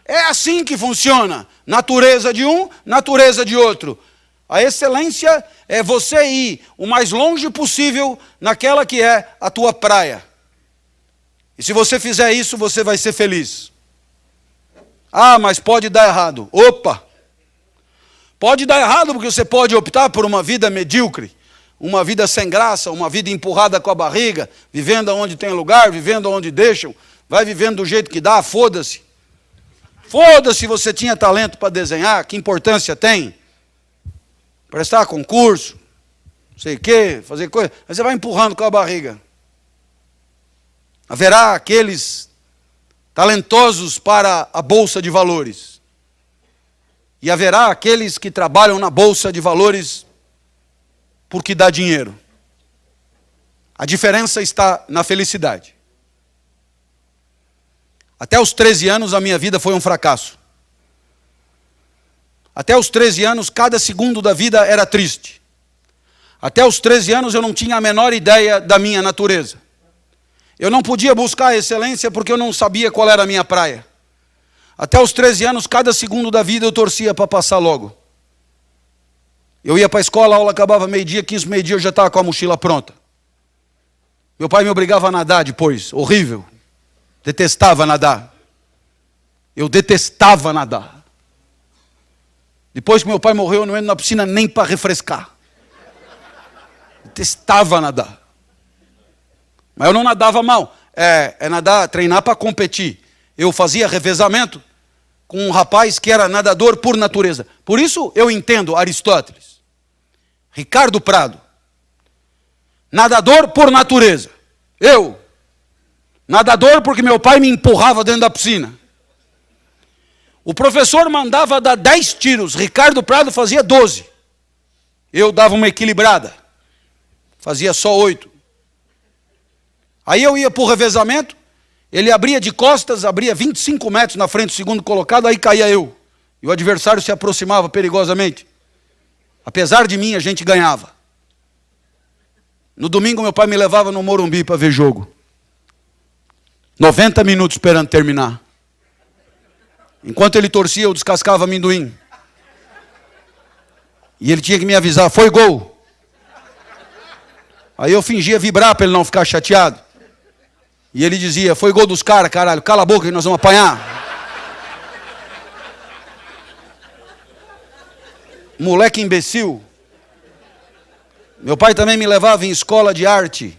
É assim que funciona. Natureza de um, natureza de outro. A excelência é você ir o mais longe possível naquela que é a tua praia. E se você fizer isso, você vai ser feliz. Ah, mas pode dar errado. Opa! Pode dar errado porque você pode optar por uma vida medíocre, uma vida sem graça, uma vida empurrada com a barriga, vivendo onde tem lugar, vivendo onde deixam, vai vivendo do jeito que dá, foda-se. Foda-se, você tinha talento para desenhar, que importância tem? Prestar concurso, não sei o quê, fazer coisa, mas você vai empurrando com a barriga. Haverá aqueles talentosos para a Bolsa de Valores. E haverá aqueles que trabalham na Bolsa de Valores porque dá dinheiro. A diferença está na felicidade. Até os 13 anos a minha vida foi um fracasso. Até os 13 anos, cada segundo da vida era triste. Até os 13 anos eu não tinha a menor ideia da minha natureza. Eu não podia buscar a excelência porque eu não sabia qual era a minha praia. Até os 13 anos, cada segundo da vida eu torcia para passar logo. Eu ia para a escola, a aula acabava meio-dia, 15 meio-dia eu já estava com a mochila pronta. Meu pai me obrigava a nadar depois, horrível. Detestava nadar. Eu detestava nadar. Depois que meu pai morreu, eu não entro na piscina nem para refrescar. Detestava nadar. Mas eu não nadava mal. Nadar, treinar para competir. Eu fazia revezamento com um rapaz que era nadador por natureza. Por isso eu entendo Aristóteles. Ricardo Prado. Nadador por natureza. Eu. Nadador porque meu pai me empurrava dentro da piscina. O professor mandava dar 10 tiros. Ricardo Prado fazia 12. Eu dava uma equilibrada. Fazia só 8. Aí eu ia para o revezamento. Ele abria de costas, abria 25 metros na frente do segundo colocado, aí caía eu. E o adversário se aproximava perigosamente. Apesar de mim, a gente ganhava. No domingo, meu pai me levava no Morumbi para ver jogo. 90 minutos esperando terminar. Enquanto ele torcia, eu descascava amendoim. E ele tinha que me avisar, foi gol. Aí eu fingia vibrar para ele não ficar chateado. E ele dizia, foi gol dos caras, caralho, cala a boca que nós vamos apanhar. Moleque imbecil. Meu pai também me levava em escola de arte.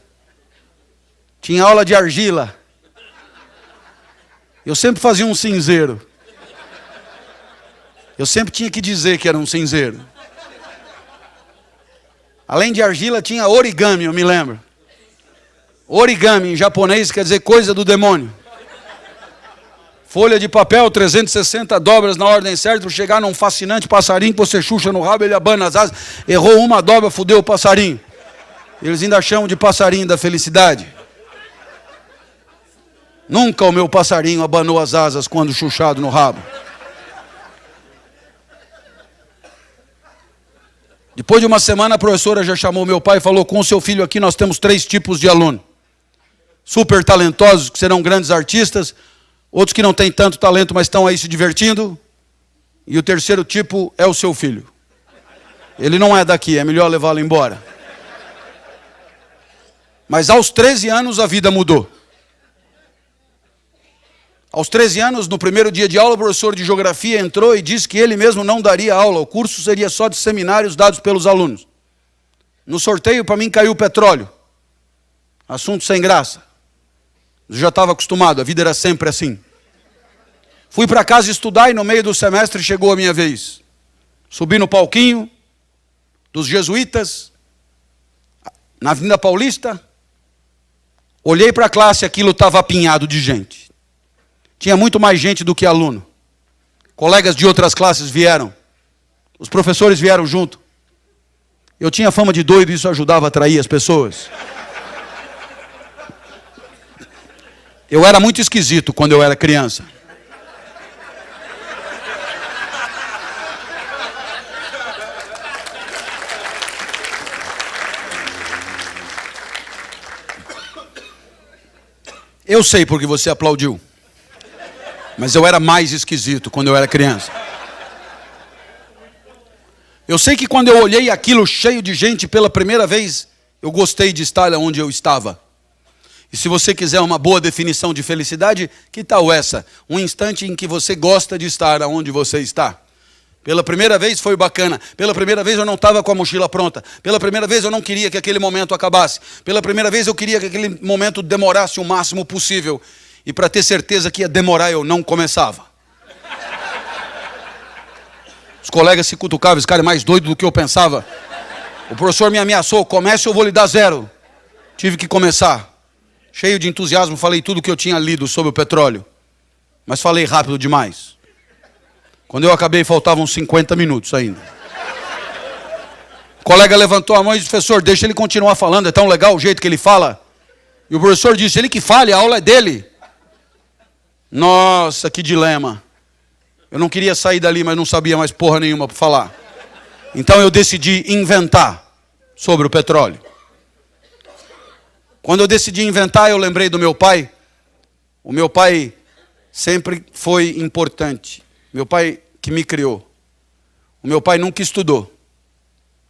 Tinha aula de argila. Eu sempre fazia um cinzeiro. Eu sempre tinha que dizer que era um cinzeiro. Além de argila, tinha origami, eu me lembro. Origami em japonês quer dizer coisa do demônio. Folha de papel, 360 dobras na ordem certa, para chegar num fascinante passarinho que você chucha no rabo, ele abana as asas, errou uma dobra, fudeu o passarinho. Eles ainda chamam de passarinho da felicidade. Nunca o meu passarinho abanou as asas quando chuchado no rabo. Depois de uma semana, a professora já chamou meu pai e falou, com o seu filho aqui nós temos 3 tipos de aluno. Super talentosos, que serão grandes artistas, outros que não têm tanto talento, mas estão aí se divertindo, e o terceiro tipo é o seu filho. Ele não é daqui, é melhor levá-lo embora. Mas aos 13 anos a vida mudou. Aos 13 anos, no primeiro dia de aula, o professor de geografia entrou e disse que ele mesmo não daria aula, o curso seria só de seminários dados pelos alunos. No sorteio, para mim, caiu o petróleo. Assunto sem graça. Eu já estava acostumado, a vida era sempre assim. Fui para casa estudar e no meio do semestre chegou a minha vez. Subi no palquinho dos jesuítas, na Avenida Paulista, olhei para a classe, aquilo estava apinhado de gente. Tinha muito mais gente do que aluno. Colegas de outras classes vieram. Os professores vieram junto. Eu tinha fama de doido e isso ajudava a atrair as pessoas. Eu era muito esquisito quando eu era criança. Eu sei porque você aplaudiu. Mas eu era mais esquisito quando eu era criança. Eu sei que quando eu olhei aquilo cheio de gente pela primeira vez, eu gostei de estar onde eu estava. E se você quiser uma boa definição de felicidade, que tal essa? Um instante em que você gosta de estar onde você está. Pela primeira vez foi bacana. Pela primeira vez eu não estava com a mochila pronta. Pela primeira vez eu não queria que aquele momento acabasse. Pela primeira vez eu queria que aquele momento demorasse o máximo possível. E para ter certeza que ia demorar, eu não começava. Os colegas se cutucavam, esse cara é mais doido do que eu pensava. O professor me ameaçou, comece ou eu vou lhe dar 0. Tive que começar. Cheio de entusiasmo, falei tudo o que eu tinha lido sobre o petróleo. Mas falei rápido demais. Quando eu acabei, faltavam 50 minutos ainda. O colega levantou a mão e disse, professor, deixa ele continuar falando, é tão legal o jeito que ele fala. E o professor disse, ele que fale, a aula é dele. Nossa, que dilema. Eu não queria sair dali, mas não sabia mais porra nenhuma para falar. Então eu decidi inventar sobre o petróleo. Quando eu decidi inventar, eu lembrei do meu pai. O meu pai sempre foi importante. Meu pai que me criou. O meu pai nunca estudou.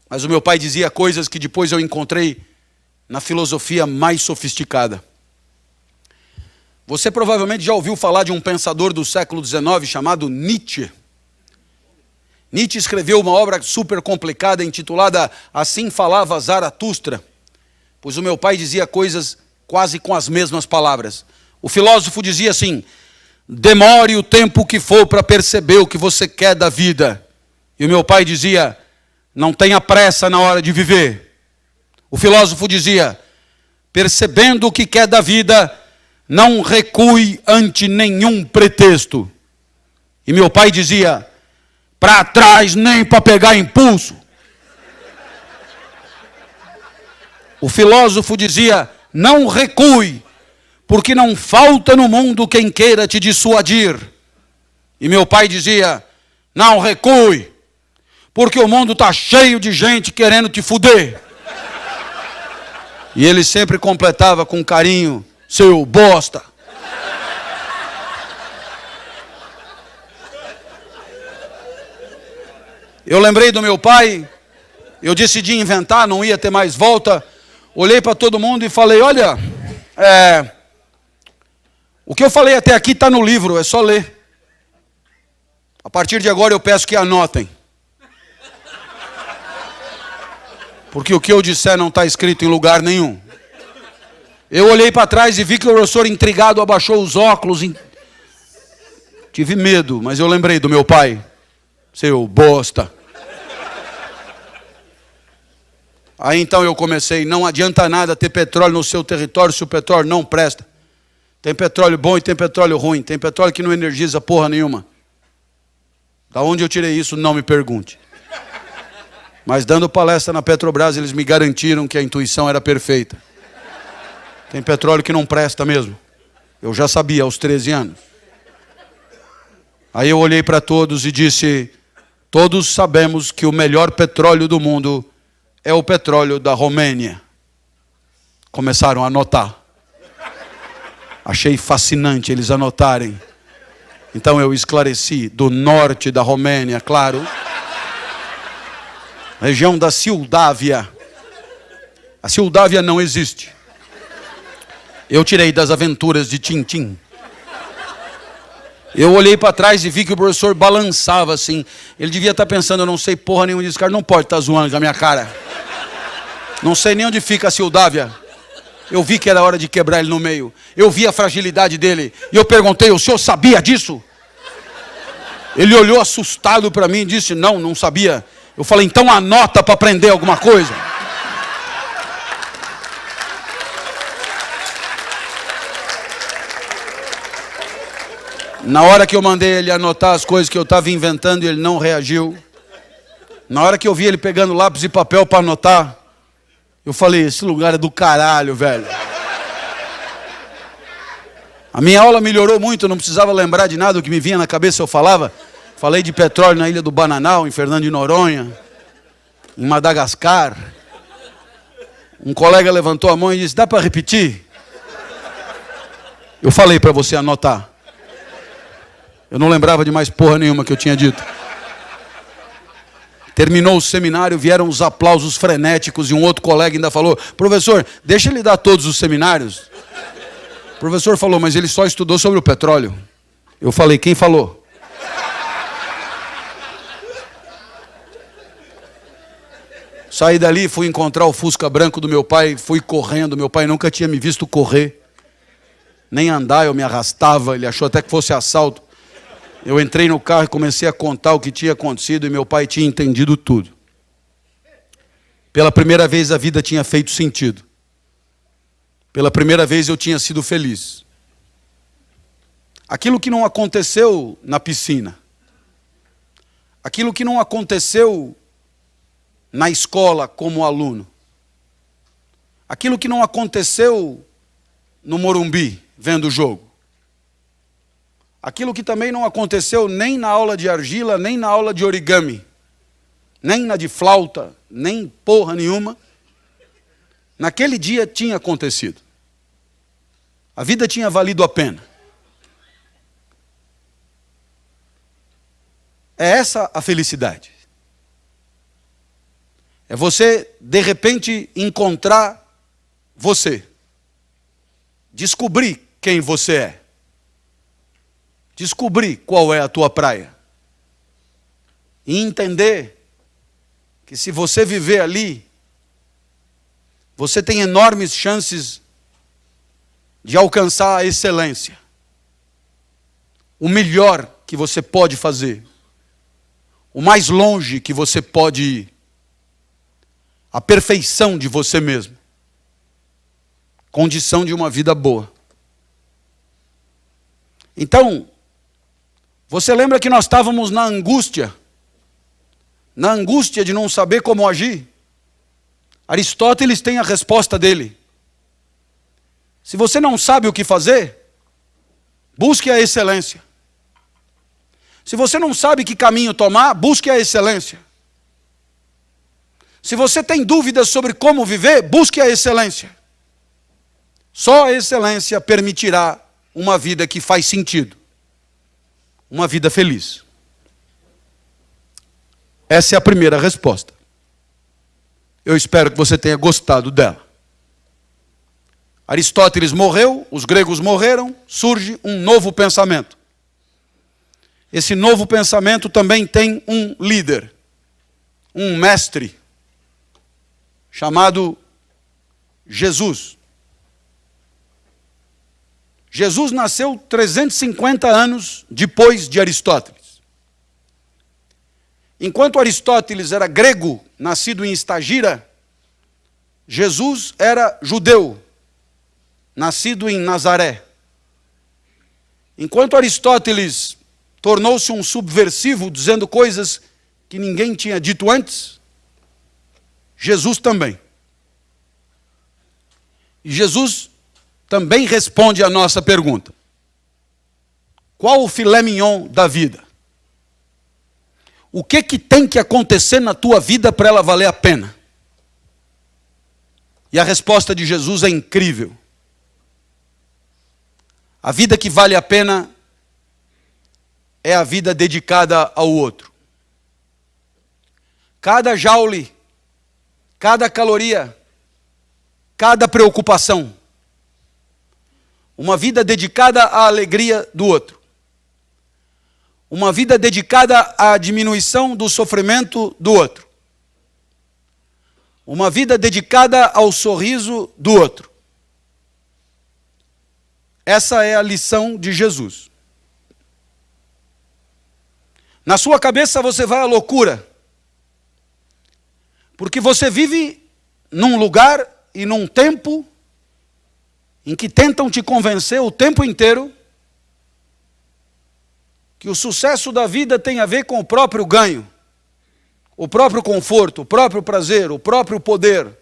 Mas o meu pai dizia coisas que depois eu encontrei na filosofia mais sofisticada. Você provavelmente já ouviu falar de um pensador do século XIX chamado Nietzsche. Nietzsche escreveu uma obra super complicada intitulada Assim Falava Zaratustra, pois o meu pai dizia coisas quase com as mesmas palavras. O filósofo dizia assim: demore o tempo que for para perceber o que você quer da vida. E o meu pai dizia: não tenha pressa na hora de viver. O filósofo dizia: percebendo o que quer da vida, não recue ante nenhum pretexto. E meu pai dizia: para trás nem para pegar impulso. O filósofo dizia: não recue, porque não falta no mundo quem queira te dissuadir. E meu pai dizia: não recue, porque o mundo está cheio de gente querendo te fuder. E ele sempre completava com carinho: seu bosta. Eu lembrei do meu pai, eu decidi inventar, não ia ter mais volta. Olhei para todo mundo e falei: olha, o que eu falei até aqui está no livro, é só ler. A partir de agora eu peço que anotem. Porque o que eu disser não está escrito em lugar nenhum. Eu olhei para trás e vi que o professor intrigado abaixou os óculos. Tive medo, mas eu lembrei do meu pai. Seu bosta. Aí então eu comecei: não adianta nada ter petróleo no seu território se o petróleo não presta. Tem petróleo bom e tem petróleo ruim. Tem petróleo que não energiza porra nenhuma. Da onde eu tirei isso, não me pergunte. Mas dando palestra na Petrobras, eles me garantiram que a intuição era perfeita. Tem petróleo que não presta mesmo. Eu já sabia aos 13 anos. Aí eu olhei para todos e disse: todos sabemos que o melhor petróleo do mundo é o petróleo da Romênia. Começaram a anotar. Achei fascinante eles anotarem. Então eu esclareci: do norte da Romênia, claro. Região da Moldávia. A Moldávia não existe. Eu tirei das aventuras de Tintim. Eu olhei para trás e vi que o professor balançava assim. Ele devia estar pensando: eu não sei porra nenhuma disso, cara não pode estar zoando com a minha cara. Não sei nem onde fica a Moldávia. Eu vi que era hora de quebrar ele no meio. Eu vi a fragilidade dele. E eu perguntei: o senhor sabia disso? Ele olhou assustado para mim e disse: não, não sabia. Eu falei: então anota para aprender alguma coisa. Na hora que eu mandei ele anotar as coisas que eu estava inventando, ele não reagiu. Na hora que eu vi ele pegando lápis e papel para anotar, eu falei: esse lugar é do caralho, velho. A minha aula melhorou muito, eu não precisava lembrar de nada, o que me vinha na cabeça eu falava. Falei de petróleo na Ilha do Bananal, em Fernando de Noronha, em Madagascar. Um colega levantou a mão e disse: dá para repetir? Eu falei para você anotar. Eu não lembrava de mais porra nenhuma que eu tinha dito. Terminou o seminário, vieram os aplausos frenéticos e um outro colega ainda falou: professor, deixa ele dar todos os seminários. O professor falou: mas ele só estudou sobre o petróleo. Eu falei: quem falou? Saí dali, fui encontrar o Fusca branco do meu pai, fui correndo. Meu pai nunca tinha me visto correr, nem andar, eu me arrastava, ele achou até que fosse assalto. Eu entrei no carro e comecei a contar o que tinha acontecido e meu pai tinha entendido tudo. Pela primeira vez a vida tinha feito sentido. Pela primeira vez eu tinha sido feliz. Aquilo que não aconteceu na piscina, aquilo que não aconteceu na escola como aluno, aquilo que não aconteceu no Morumbi, vendo o jogo, Aquilo que também não aconteceu nem na aula de argila, nem na aula de origami, nem na de flauta, nem porra nenhuma, naquele dia tinha acontecido. A vida tinha valido a pena. É essa a felicidade. É você, de repente, encontrar você. Descobrir quem você é. Descobrir qual é a tua praia. E entender que se você viver ali, você tem enormes chances de alcançar a excelência. O melhor que você pode fazer. O mais longe que você pode ir. A perfeição de você mesmo. Condição de uma vida boa. Então, você lembra que nós estávamos na angústia de não saber como agir? Aristóteles tem a resposta dele. Se você não sabe o que fazer, busque a excelência. Se você não sabe que caminho tomar, busque a excelência. Se você tem dúvidas sobre como viver, busque a excelência. Só a excelência permitirá uma vida que faz sentido. Uma vida feliz. Essa é a primeira resposta. Eu espero que você tenha gostado dela. Aristóteles morreu, os gregos morreram, surge um novo pensamento. Esse novo pensamento também tem um líder, um mestre, chamado Jesus. Jesus nasceu 350 anos depois de Aristóteles. Enquanto Aristóteles era grego, nascido em Estagira, Jesus era judeu, nascido em Nazaré. Enquanto Aristóteles tornou-se um subversivo, dizendo coisas que ninguém tinha dito antes, Jesus também. E Jesus também responde à nossa pergunta. Qual o filé mignon da vida? O que tem que acontecer na tua vida para ela valer a pena? E a resposta de Jesus é incrível. A vida que vale a pena é a vida dedicada ao outro. Cada joule, cada caloria, cada preocupação. Uma vida dedicada à alegria do outro. Uma vida dedicada à diminuição do sofrimento do outro. Uma vida dedicada ao sorriso do outro. Essa é a lição de Jesus. Na sua cabeça você vai à loucura. Porque você vive num lugar e num tempo em que tentam te convencer o tempo inteiro que o sucesso da vida tem a ver com o próprio ganho, o próprio conforto, o próprio prazer, o próprio poder,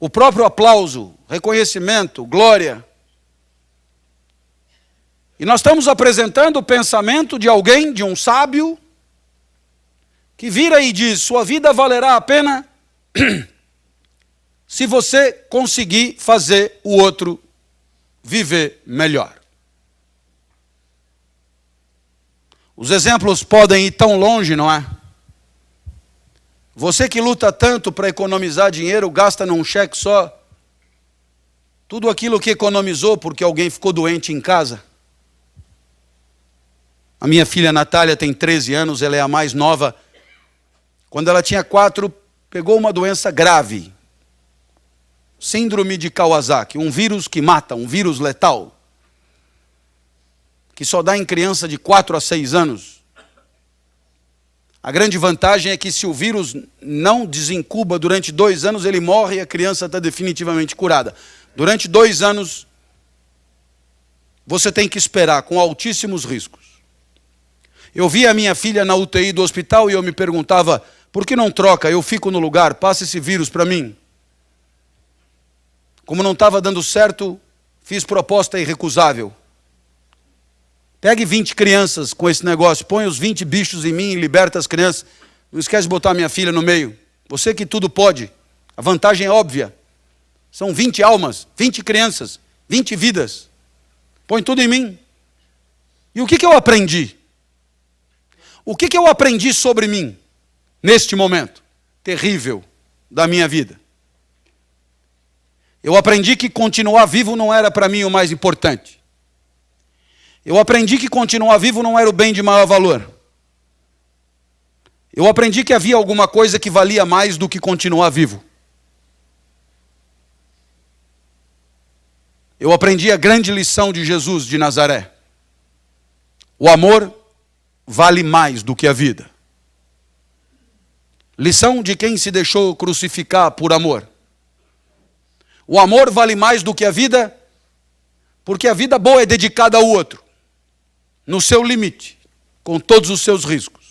o próprio aplauso, reconhecimento, glória. E nós estamos apresentando o pensamento de alguém, de um sábio, que vira e diz, sua vida valerá a pena se você conseguir fazer o outro viver melhor. Os exemplos podem ir tão longe, não é? Você que luta tanto para economizar dinheiro, gasta num cheque só tudo aquilo que economizou porque alguém ficou doente em casa. A minha filha Natália tem 13 anos, ela é a mais nova. Quando ela tinha 4, pegou uma doença grave. Síndrome de Kawasaki, um vírus que mata, um vírus letal. Que só dá em criança de 4 a 6 anos. A grande vantagem é que se o vírus não desincuba durante 2 anos, ele morre e a criança está definitivamente curada. Durante 2 anos, você tem que esperar, com altíssimos riscos. Eu vi a minha filha na UTI do hospital e eu me perguntava, por que não troca? Eu fico no lugar, passa esse vírus para mim. Como não estava dando certo, fiz proposta irrecusável. Pegue 20 crianças com esse negócio, põe os 20 bichos em mim e liberta as crianças. Não esquece de botar minha filha no meio. Você que tudo pode. A vantagem é óbvia. São 20 almas, 20 crianças, 20 vidas. Põe tudo em mim. E o que eu aprendi? O que eu aprendi sobre mim, neste momento terrível da minha vida? Eu aprendi que continuar vivo não era para mim o mais importante. Eu aprendi que continuar vivo não era o bem de maior valor. Eu aprendi que havia alguma coisa que valia mais do que continuar vivo. Eu aprendi a grande lição de Jesus de Nazaré. O amor vale mais do que a vida. Lição de quem se deixou crucificar por amor. O amor vale mais do que a vida, porque a vida boa é dedicada ao outro, no seu limite, com todos os seus riscos.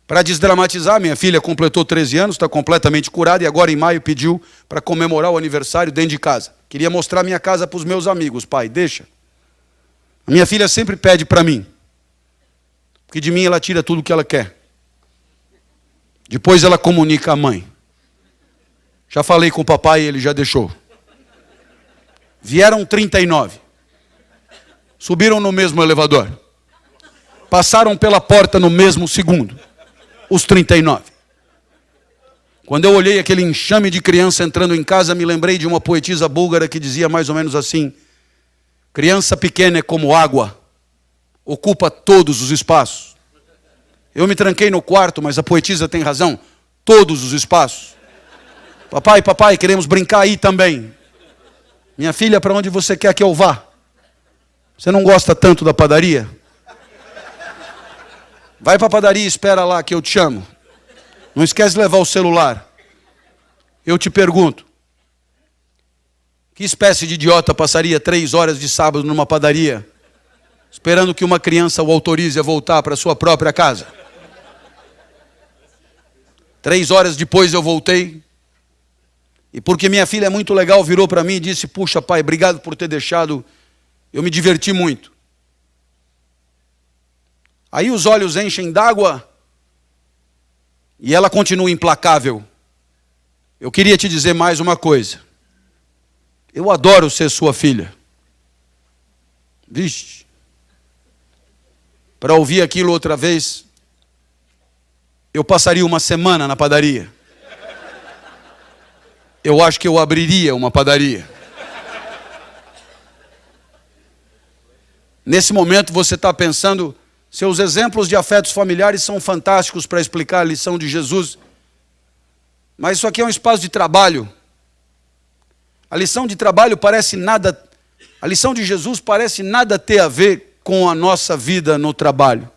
Para desdramatizar, minha filha completou 13 anos, está completamente curada e agora em maio pediu para comemorar o aniversário dentro de casa. Queria mostrar minha casa para os meus amigos. Pai, deixa. A minha filha sempre pede para mim, porque de mim ela tira tudo o que ela quer. Depois ela comunica à mãe. Já falei com o papai e ele já deixou. Vieram 39. Subiram no mesmo elevador. Passaram pela porta no mesmo segundo. Os 39. Quando eu olhei aquele enxame de criança entrando em casa, me lembrei de uma poetisa búlgara que dizia mais ou menos assim: criança pequena é como água, ocupa todos os espaços. Eu me tranquei no quarto, mas a poetisa tem razão, todos os espaços. Papai, queremos brincar aí também. Minha filha, para onde você quer que eu vá? Você não gosta tanto da padaria? Vai para a padaria e espera lá que eu te chamo. Não esquece de levar o celular. Eu te pergunto, que espécie de idiota passaria 3 horas de sábado numa padaria, esperando que uma criança o autorize a voltar para sua própria casa? 3 horas depois eu voltei, e porque minha filha é muito legal, virou para mim e disse: puxa pai, obrigado por ter deixado, eu me diverti muito. Aí os olhos enchem d'água, e ela continua implacável. Eu queria te dizer mais uma coisa. Eu adoro ser sua filha. Vixe. Para ouvir aquilo outra vez, eu passaria uma semana na padaria. Eu acho que eu abriria uma padaria. Nesse momento você está pensando, seus exemplos de afetos familiares são fantásticos para explicar a lição de Jesus. Mas isso aqui é um espaço de trabalho. A lição de trabalho parece nada, a lição de Jesus parece nada ter a ver com a nossa vida no trabalho.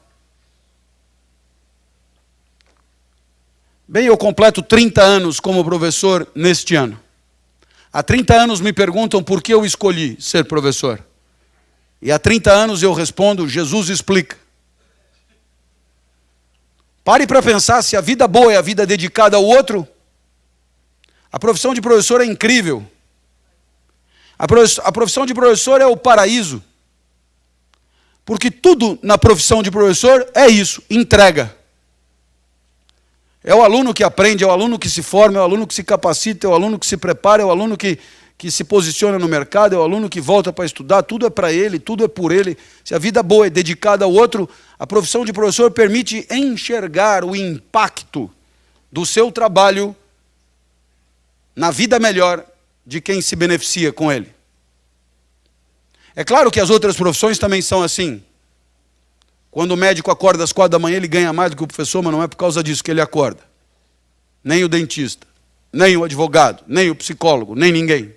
Bem, eu completo 30 anos como professor neste ano. Há 30 anos me perguntam por que eu escolhi ser professor. E há 30 anos eu respondo: Jesus explica. Pare para pensar, se a vida boa é a vida dedicada ao outro, a profissão de professor é incrível. A profissão de professor é o paraíso. Porque tudo na profissão de professor é isso, entrega. É o aluno que aprende, é o aluno que se forma, é o aluno que se capacita, é o aluno que se prepara, é o aluno que se posiciona no mercado, é o aluno que volta para estudar, tudo é para ele, tudo é por ele. Se a vida boa é dedicada ao outro, a profissão de professor permite enxergar o impacto do seu trabalho na vida melhor de quem se beneficia com ele. É claro que as outras profissões também são assim. Quando o médico acorda às 4 da manhã, ele ganha mais do que o professor, mas não é por causa disso que ele acorda. Nem o dentista, nem o advogado, nem o psicólogo, nem ninguém.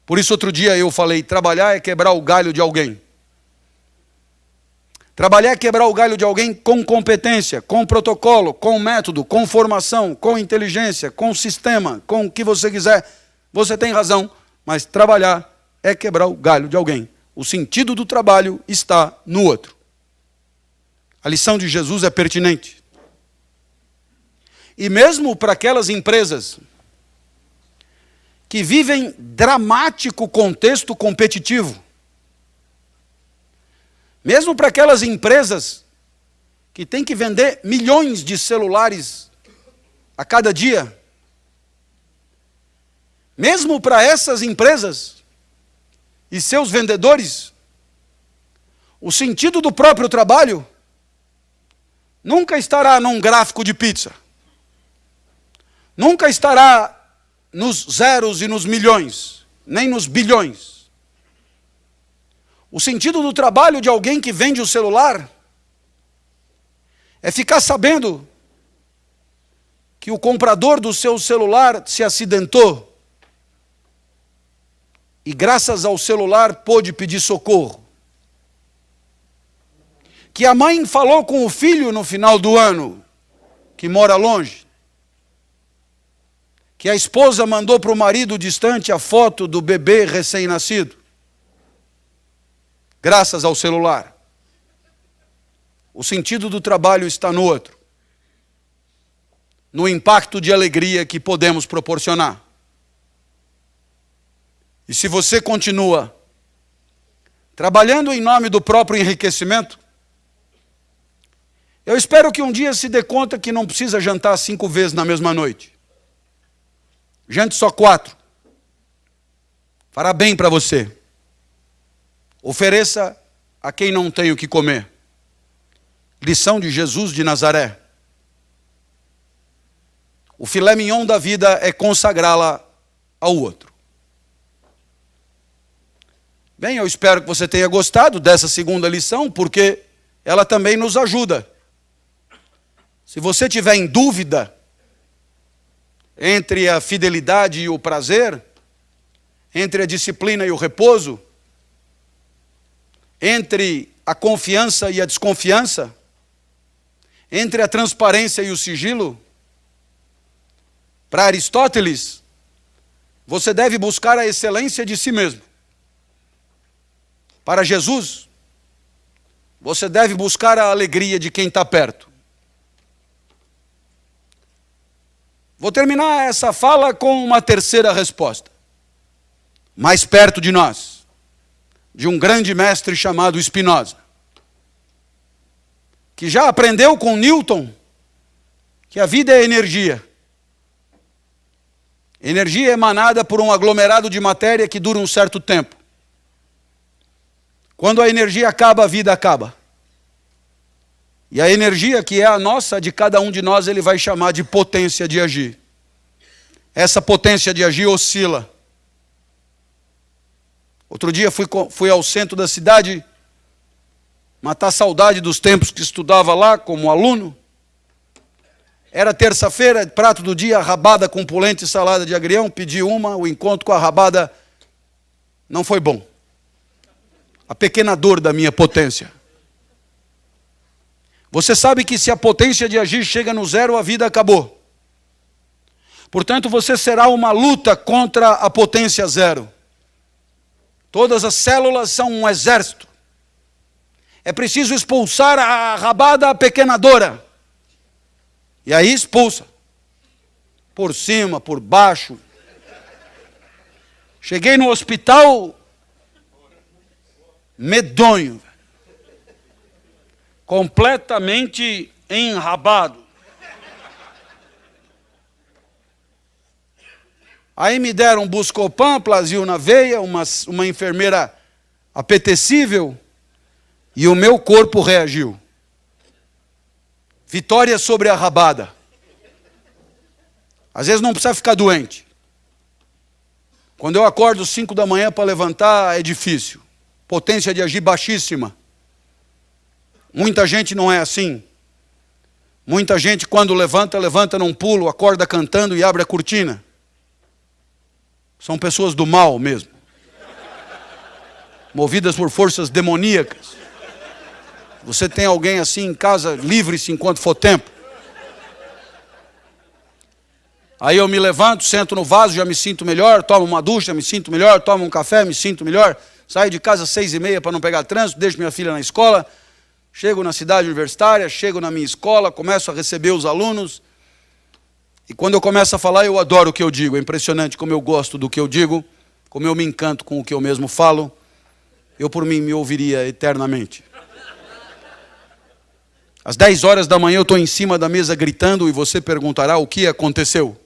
Por isso, outro dia eu falei, trabalhar é quebrar o galho de alguém. Trabalhar é quebrar o galho de alguém com competência, com protocolo, com método, com formação, com inteligência, com sistema, com o que você quiser. Você tem razão, mas trabalhar é quebrar o galho de alguém. O sentido do trabalho está no outro. A lição de Jesus é pertinente. E mesmo para aquelas empresas que vivem dramático contexto competitivo, Mesmo para aquelas empresas que têm que vender milhões de celulares a cada dia, mesmo para essas empresas e seus vendedores, o sentido do próprio trabalho nunca estará num gráfico de pizza. Nunca estará nos zeros e nos milhões, nem nos bilhões. O sentido do trabalho de alguém que vende o celular é ficar sabendo que o comprador do seu celular se acidentou e graças ao celular pôde pedir socorro. Que a mãe falou com o filho no final do ano, que mora longe. Que a esposa mandou para o marido distante a foto do bebê recém-nascido. Graças ao celular. O sentido do trabalho está no outro. No impacto de alegria que podemos proporcionar. E se você continua trabalhando em nome do próprio enriquecimento, eu espero que um dia se dê conta que não precisa jantar 5 vezes na mesma noite. Jante só 4. Fará bem para você. Ofereça a quem não tem o que comer. Lição de Jesus de Nazaré. O filé mignon da vida é consagrá-la ao outro. Bem, eu espero que você tenha gostado dessa segunda lição, porque ela também nos ajuda. Se você tiver em dúvida entre a fidelidade e o prazer, entre a disciplina e o repouso, entre a confiança e a desconfiança, entre a transparência e o sigilo, para Aristóteles, você deve buscar a excelência de si mesmo. Para Jesus, você deve buscar a alegria de quem está perto. Vou terminar essa fala com uma terceira resposta. Mais perto de nós, de um grande mestre chamado Spinoza, que já aprendeu com Newton que a vida é energia. Energia emanada por um aglomerado de matéria que dura um certo tempo. Quando a energia acaba, a vida acaba. E a energia que é a nossa, de cada um de nós, ele vai chamar de potência de agir. Essa potência de agir oscila. Outro dia fui ao centro da cidade, matar saudade dos tempos que estudava lá como aluno. Era terça-feira, prato do dia, rabada com polenta e salada de agrião. Pedi uma, o encontro com a rabada não foi bom. A pequena dor da minha potência. Você sabe que se a potência de agir chega no zero, a vida acabou. Portanto, você será uma luta contra a potência zero. Todas as células são um exército. É preciso expulsar a rabada pequenadora. E aí expulsa. Por cima, por baixo. Cheguei no hospital medonho. Completamente enrabado. Aí me deram um Buscopan, Plasil na veia, uma enfermeira apetecível, e o meu corpo reagiu. Vitória sobre a rabada. Às vezes não precisa ficar doente. Quando eu acordo 5 da manhã para levantar, é difícil. Potência de agir baixíssima. Muita gente não é assim. Muita gente, quando levanta num pulo, acorda cantando e abre a cortina. São pessoas do mal mesmo. Movidas por forças demoníacas. Você tem alguém assim em casa, livre-se enquanto for tempo. Aí eu me levanto, sento no vaso, já me sinto melhor, tomo uma ducha, me sinto melhor, tomo um café, me sinto melhor. Saio de casa às 6h30 para não pegar trânsito, deixo minha filha na escola. Chego na cidade universitária, chego na minha escola, começo a receber os alunos. E quando eu começo a falar, eu adoro o que eu digo. É impressionante como eu gosto do que eu digo, como eu me encanto com o que eu mesmo falo. Eu, por mim, me ouviria eternamente. Às 10 horas da manhã eu estou em cima da mesa gritando e você perguntará o que aconteceu.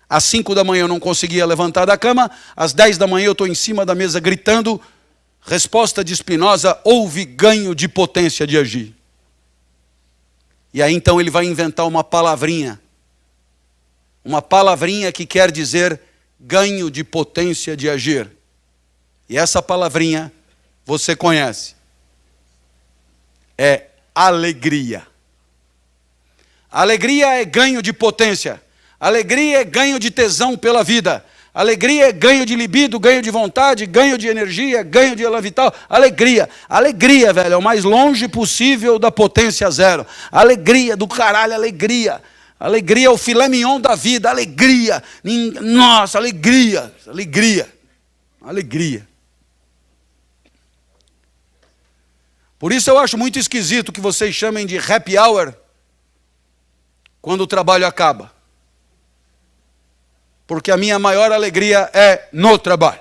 Às 5 da manhã eu não conseguia levantar da cama, às 10 da manhã eu estou em cima da mesa gritando. Resposta de Spinoza: houve ganho de potência de agir. E aí então ele vai inventar uma palavrinha que quer dizer ganho de potência de agir. E essa palavrinha você conhece. É alegria. Alegria é ganho de potência. Alegria é ganho de tesão pela vida. Alegria é ganho de libido, ganho de vontade, ganho de energia, ganho de elan vital. Alegria. Alegria, velho, é o mais longe possível da potência zero. Alegria do caralho, alegria. Alegria é o filé mignon da vida, alegria. Nossa, alegria. Alegria. Alegria. Por isso eu acho muito esquisito que vocês chamem de happy hour quando o trabalho acaba. Porque a minha maior alegria é no trabalho.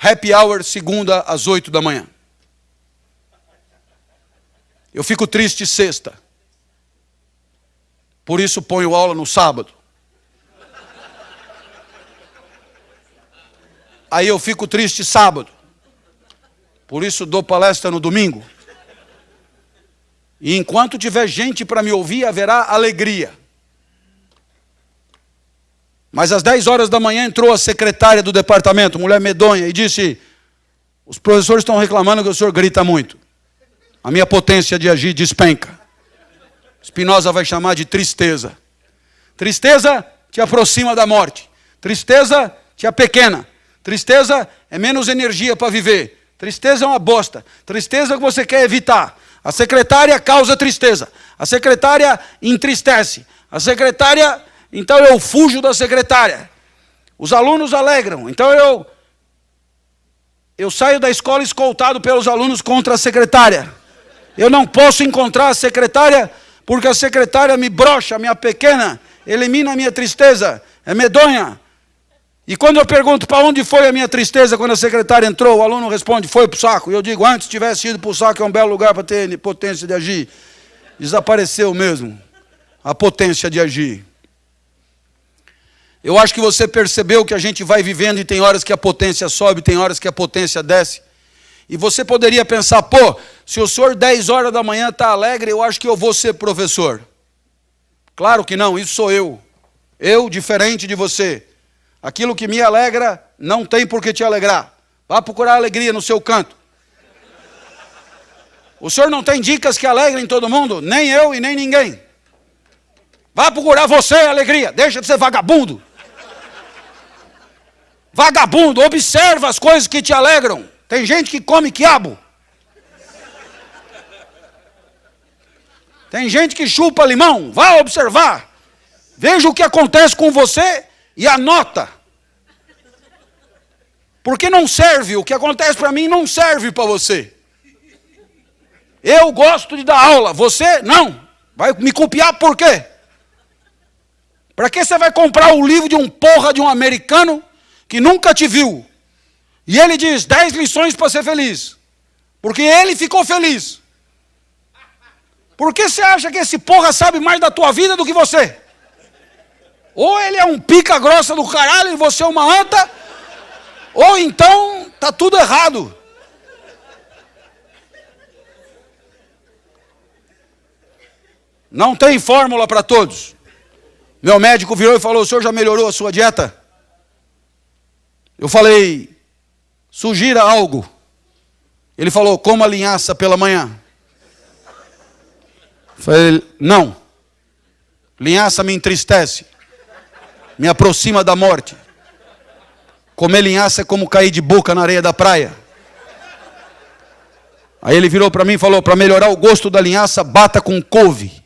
Happy hour, segunda às 8 da manhã. Eu fico triste sexta. Por isso ponho aula no sábado. Aí eu fico triste sábado. Por isso dou palestra no domingo. E enquanto tiver gente para me ouvir, haverá alegria. Mas às 10 horas da manhã entrou a secretária do departamento, mulher medonha, e disse: os professores estão reclamando que o senhor grita muito. A minha potência de agir despenca. Spinoza vai chamar de tristeza. Tristeza te aproxima da morte. Tristeza te apequena. Tristeza é menos energia para viver. Tristeza é uma bosta. Tristeza é o que você quer evitar. A secretária causa tristeza. A secretária entristece. A secretária... Então eu fujo da secretária. Os alunos alegram. Então eu saio da escola escoltado pelos alunos contra a secretária. Eu não posso encontrar a secretária porque a secretária me brocha, me apequena, elimina a minha tristeza, é medonha. E quando eu pergunto para onde foi a minha tristeza quando a secretária entrou, o aluno responde: foi para o saco. E eu digo: antes tivesse ido para o saco, é um belo lugar para ter potência de agir. Desapareceu mesmo a potência de agir. Eu acho que você percebeu que a gente vai vivendo e tem horas que a potência sobe, tem horas que a potência desce. E você poderia pensar: pô, se o senhor 10 horas da manhã está alegre, eu acho que eu vou ser professor. Claro que não, isso sou eu. Eu, diferente de você. Aquilo que me alegra, não tem por que te alegrar. Vá procurar alegria no seu canto. O senhor não tem dicas que alegrem todo mundo? Nem eu e nem ninguém. Vá procurar você alegria. Deixa de ser vagabundo. Vagabundo, observa as coisas que te alegram. Tem gente que come quiabo. Tem gente que chupa limão. Vá observar. Veja o que acontece com você e anota. Porque não serve. O que acontece para mim não serve para você. Eu gosto de dar aula. Você não. Vai me copiar por quê? Para que você vai comprar o livro de um porra de um americano que nunca te viu? E ele diz 10 lições para ser feliz. Porque ele ficou feliz. Por que você acha que esse porra sabe mais da tua vida do que você? Ou ele é um pica grossa do caralho e você é uma anta, ou então tá tudo errado. Não tem fórmula para todos. Meu médico virou e falou: o senhor já melhorou a sua dieta? Eu falei: sugira algo. Ele falou: coma linhaça pela manhã. Eu falei: não. Linhaça me entristece. Me aproxima da morte. Comer linhaça é como cair de boca na areia da praia. Aí ele virou para mim e falou: para melhorar o gosto da linhaça, bata com couve.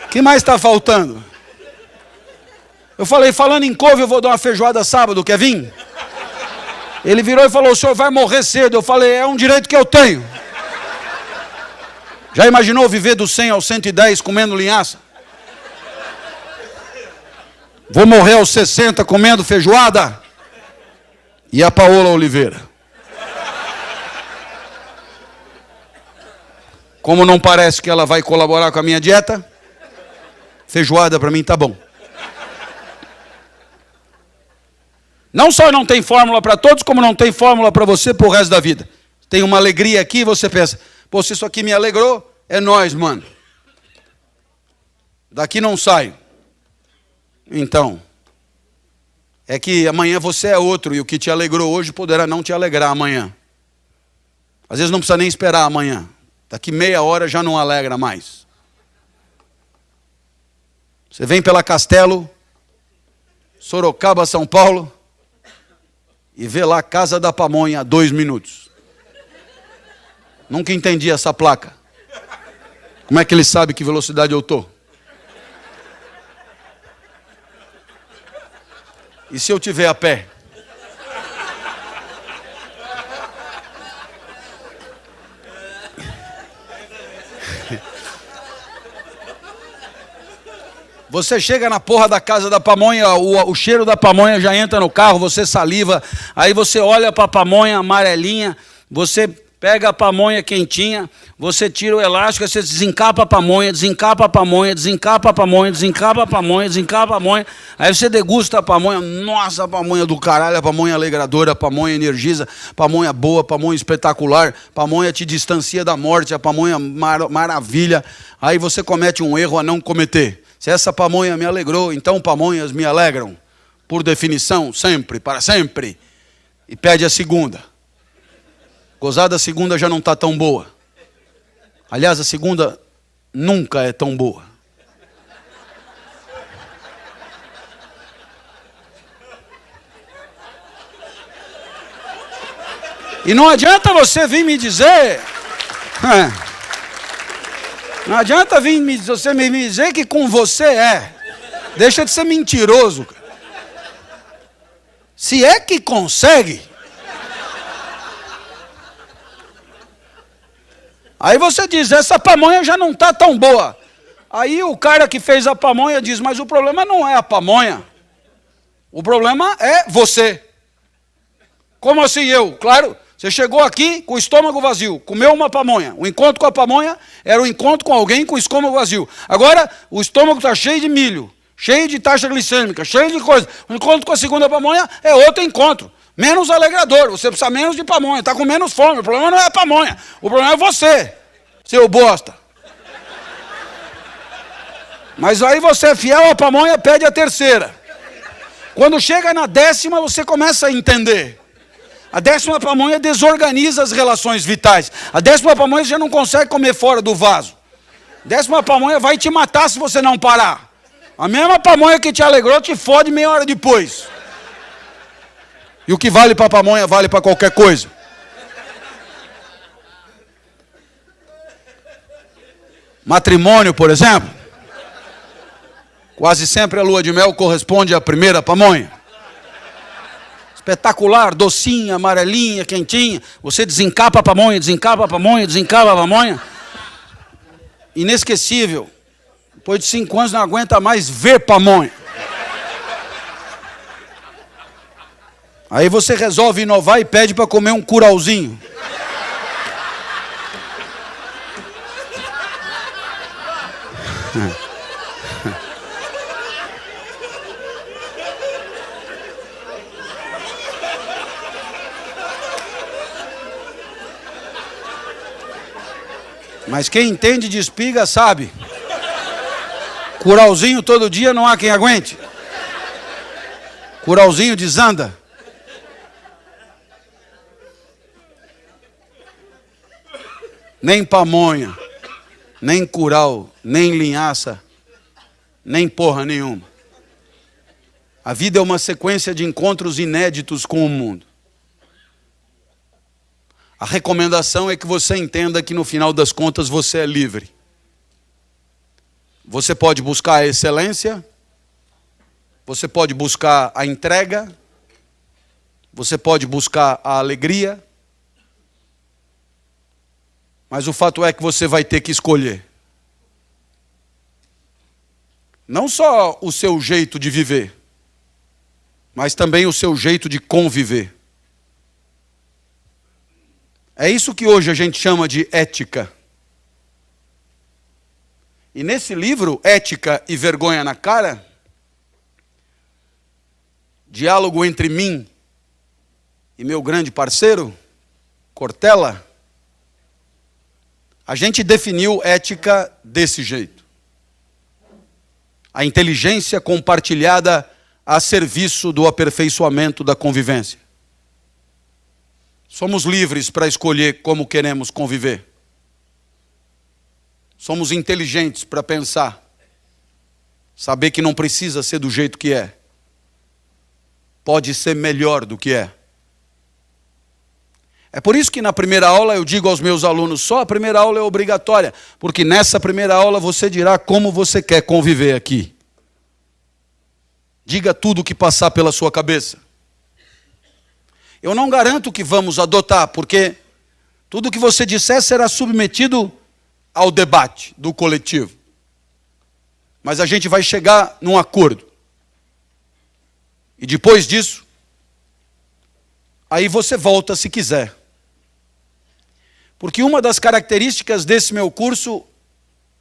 O que mais está faltando? Eu falei: falando em couve, eu vou dar uma feijoada sábado, quer vir? Ele virou e falou: o senhor vai morrer cedo. Eu falei: é um direito que eu tenho. Já imaginou viver do 100 ao 110 comendo linhaça? Vou morrer aos 60 comendo feijoada? E a Paola Oliveira? Como não parece que ela vai colaborar com a minha dieta, feijoada para mim tá bom. Não só não tem fórmula para todos, como não tem fórmula para você pro resto da vida. Tem uma alegria aqui, você pensa, pô, se isso aqui me alegrou, é nóis, mano. Daqui não saio. Então, é que amanhã você é outro, e o que te alegrou hoje poderá não te alegrar amanhã. Às vezes não precisa nem esperar amanhã. Daqui meia hora já não alegra mais. Você vem pela Castelo, Sorocaba, São Paulo, e vê lá a Casa da Pamonha a 2 minutos. Nunca entendi essa placa. Como é que ele sabe que velocidade eu estou? E se eu tiver a pé? Você chega na porra da Casa da Pamonha, o cheiro da pamonha já entra no carro, você saliva, aí você olha para a pamonha amarelinha, você pega a pamonha quentinha, você tira o elástico, você desencapa a pamonha, desencapa a pamonha, desencapa a pamonha, desencapa a pamonha, desencapa a pamonha, aí você degusta a pamonha, nossa, a pamonha do caralho, a pamonha alegradora, a pamonha energiza, pamonha boa, pamonha espetacular, pamonha te distancia da morte, a pamonha maravilha, aí você comete um erro a não cometer. Se essa pamonha me alegrou, então pamonhas me alegram. Por definição, sempre, para sempre. E pede a segunda. Gozada, a segunda já não está tão boa. Aliás, a segunda nunca é tão boa. E não adianta você vir me dizer... Não adianta você me dizer que com você é. Deixa de ser mentiroso. Se é que consegue. Aí você diz, essa pamonha já não está tão boa. Aí o cara que fez a pamonha diz, mas o problema não é a pamonha. O problema é você. Como assim eu? Claro... Você chegou aqui com o estômago vazio, comeu uma pamonha. O encontro com a pamonha era um encontro com alguém com o estômago vazio. Agora, o estômago está cheio de milho, cheio de taxa glicêmica, cheio de coisa. O encontro com a segunda pamonha é outro encontro. Menos alegrador, você precisa menos de pamonha, está com menos fome. O problema não é a pamonha, o problema é você, seu bosta. Mas aí você é fiel à pamonha, pede a terceira. Quando chega na 10ª, você começa a entender. A 10ª pamonha desorganiza as relações vitais. A 10ª pamonha já não consegue comer fora do vaso. A 10ª pamonha vai te matar se você não parar. A mesma pamonha que te alegrou te fode meia hora depois. E o que vale para a pamonha vale para qualquer coisa. Matrimônio, por exemplo. Quase sempre a lua de mel corresponde à primeira pamonha. Espetacular, docinha, amarelinha, quentinha. Você desencapa a pamonha, desencapa a pamonha, desencapa a pamonha. Inesquecível. Depois de 5 anos não aguenta mais ver pamonha. Aí você resolve inovar e pede para comer um curauzinho. Mas quem entende de espiga sabe. Curauzinho todo dia não há quem aguente. Curauzinho desanda. Nem pamonha, nem curau, nem linhaça, nem porra nenhuma. A vida é uma sequência de encontros inéditos com o mundo. A recomendação é que você entenda que no final das contas você é livre. Você pode buscar a excelência, você pode buscar a entrega, você pode buscar a alegria, mas o fato é que você vai ter que escolher. Não só o seu jeito de viver, mas também o seu jeito de conviver. É isso que hoje a gente chama de ética. E nesse livro, Ética e Vergonha na Cara, diálogo entre mim e meu grande parceiro, Cortella, a gente definiu ética desse jeito. A inteligência compartilhada a serviço do aperfeiçoamento da convivência. Somos livres para escolher como queremos conviver. Somos inteligentes para pensar, saber que não precisa ser do jeito que é. Pode ser melhor do que é. É por isso que na primeira aula eu digo aos meus alunos, só a primeira aula é obrigatória, porque nessa primeira aula você dirá como você quer conviver aqui. Diga tudo o que passar pela sua cabeça. Eu não garanto que vamos adotar, porque tudo que você disser será submetido ao debate do coletivo. Mas a gente vai chegar num acordo. E depois disso, aí você volta se quiser. Porque uma das características desse meu curso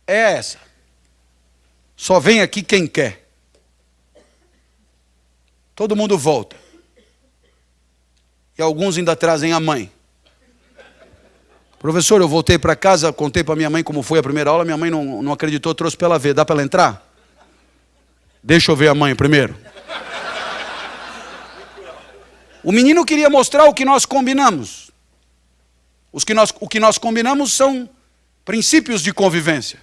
é essa. Só vem aqui quem quer. Todo mundo volta. E alguns ainda trazem a mãe. Professor, eu voltei para casa, contei para minha mãe como foi a primeira aula, minha mãe não acreditou, trouxe para ela ver. Dá para ela entrar? Deixa eu ver a mãe primeiro. O menino queria mostrar o que nós combinamos. O que nós combinamos são princípios de convivência.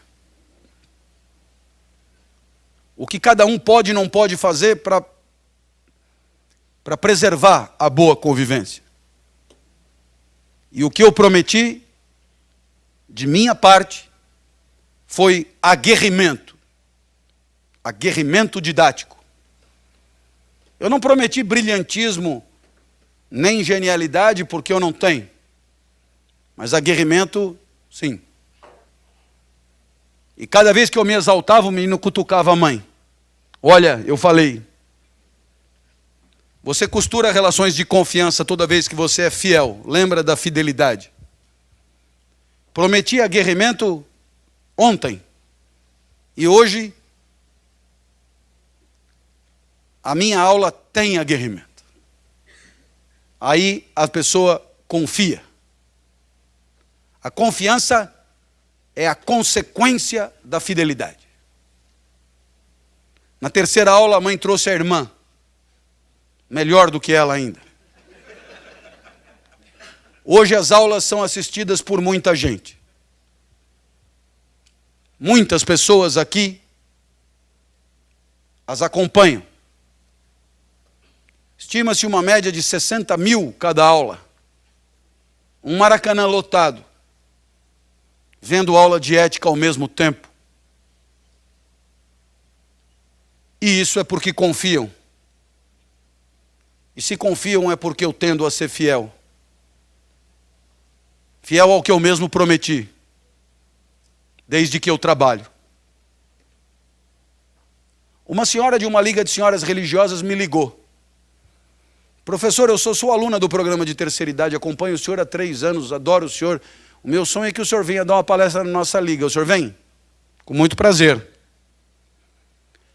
O que cada um pode e não pode fazer para preservar a boa convivência. E o que eu prometi, de minha parte, foi aguerrimento. Aguerrimento didático. Eu não prometi brilhantismo, nem genialidade, porque eu não tenho. Mas aguerrimento, sim. E cada vez que eu me exaltava, o menino cutucava a mãe. Olha, eu falei. Você costura relações de confiança toda vez que você é fiel. Lembra da fidelidade. Prometi aguerrimento ontem. E hoje, a minha aula tem aguerrimento. Aí a pessoa confia. A confiança é a consequência da fidelidade. Na terceira aula, a mãe trouxe a irmã. Melhor do que ela ainda. Hoje as aulas são assistidas por muita gente. Muitas pessoas aqui as acompanham. Estima-se uma média de 60 mil cada aula. Um Maracanã lotado. Vendo aula de ética ao mesmo tempo. E isso é porque confiam. E se confiam é porque eu tendo a ser fiel. Fiel ao que eu mesmo prometi. Desde que eu trabalho. Uma senhora de uma liga de senhoras religiosas me ligou. Professor, eu sou sua aluna do programa de terceira idade, acompanho o senhor há 3 anos, adoro o senhor. O meu sonho é que o senhor venha dar uma palestra na nossa liga. O senhor vem? Com muito prazer.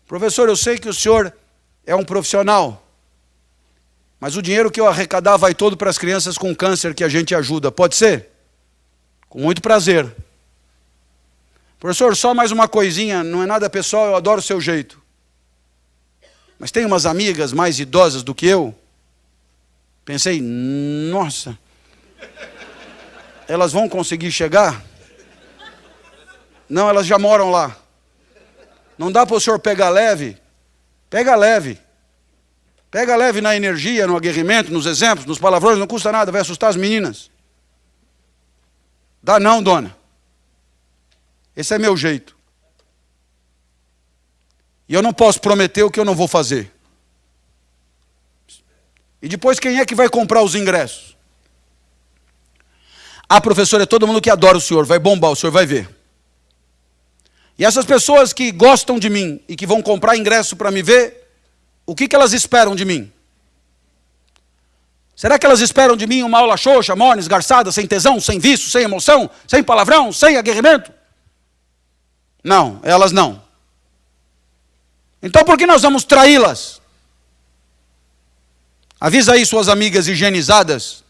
Professor, eu sei que o senhor é um profissional. Mas o dinheiro que eu arrecadar vai todo para as crianças com câncer que a gente ajuda. Pode ser? Com muito prazer. Professor, só mais uma coisinha, não é nada pessoal, eu adoro o seu jeito. Mas tem umas amigas mais idosas do que eu. Pensei, nossa, elas vão conseguir chegar? Não, elas já moram lá. Não dá para o senhor pegar leve? Pega leve. Pega leve na energia, no aguerrimento, nos exemplos, nos palavrões, não custa nada, vai assustar as meninas. Dá não, dona. Esse é meu jeito. E eu não posso prometer o que eu não vou fazer. E depois quem é que vai comprar os ingressos? Ah, professor, é todo mundo que adora o senhor, vai bombar, o senhor vai ver. E essas pessoas que gostam de mim e que vão comprar ingresso para me ver, o que elas esperam de mim? Será que elas esperam de mim uma aula xoxa, morna, esgarçada, sem tesão, sem vício, sem emoção, sem palavrão, sem aguerrimento? Não, elas não. Então por que nós vamos traí-las? Avisa aí suas amigas higienizadas.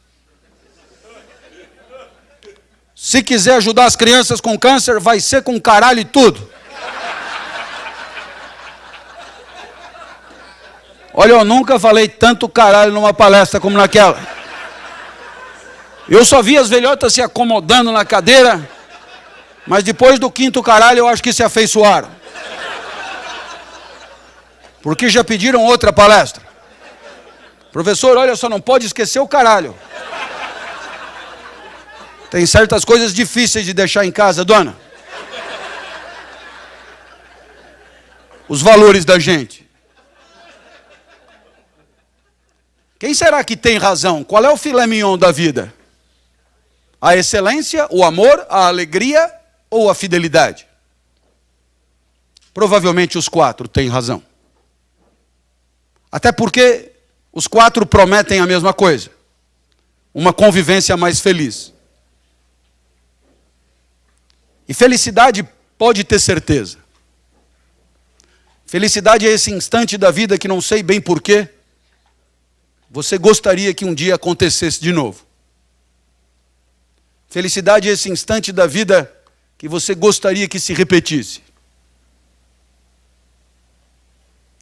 Se quiser ajudar as crianças com câncer, vai ser com caralho e tudo. Olha, eu nunca falei tanto caralho numa palestra como naquela. Eu só vi as velhotas se acomodando na cadeira, mas depois do quinto caralho eu acho que se afeiçoaram. Porque já pediram outra palestra. Professor, olha só, não pode esquecer o caralho. Tem certas coisas difíceis de deixar em casa, dona. Os valores da gente. Quem será que tem razão? Qual é o filé mignon da vida? A excelência, o amor, a alegria ou a fidelidade? Provavelmente os quatro têm razão. Até porque os quatro prometem a mesma coisa. Uma convivência mais feliz. E felicidade, pode ter certeza. Felicidade é esse instante da vida que não sei bem porquê. Você gostaria que um dia acontecesse de novo. Felicidade é esse instante da vida que você gostaria que se repetisse.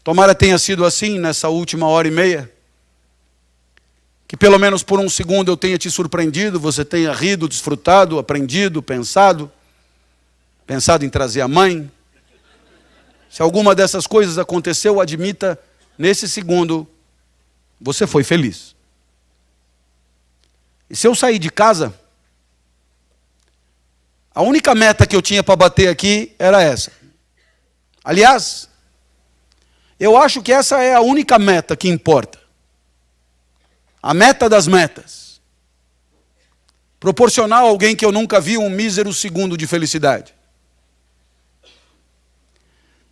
Tomara tenha sido assim nessa última hora e meia. Que pelo menos por um segundo eu tenha te surpreendido, você tenha rido, desfrutado, aprendido, pensado em trazer a mãe. Se alguma dessas coisas aconteceu, admita, nesse segundo, você foi feliz. E se eu sair de casa, a única meta que eu tinha para bater aqui era essa. Aliás, eu acho que essa é a única meta que importa. A meta das metas. Proporcionar a alguém que eu nunca vi um mísero segundo de felicidade.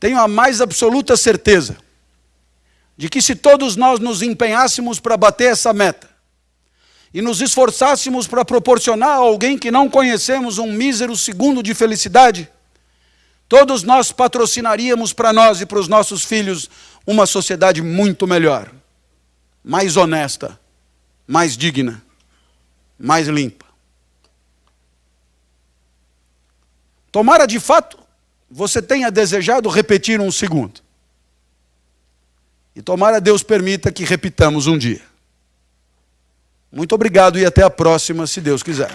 Tenho a mais absoluta certeza de que se todos nós nos empenhássemos para bater essa meta e nos esforçássemos para proporcionar a alguém que não conhecemos um mísero segundo de felicidade, todos nós patrocinaríamos para nós e para os nossos filhos uma sociedade muito melhor, mais honesta, mais digna, mais limpa. Tomara de fato você tenha desejado repetir um segundo. E tomara Deus permita que repitamos um dia. Muito obrigado e até a próxima, se Deus quiser.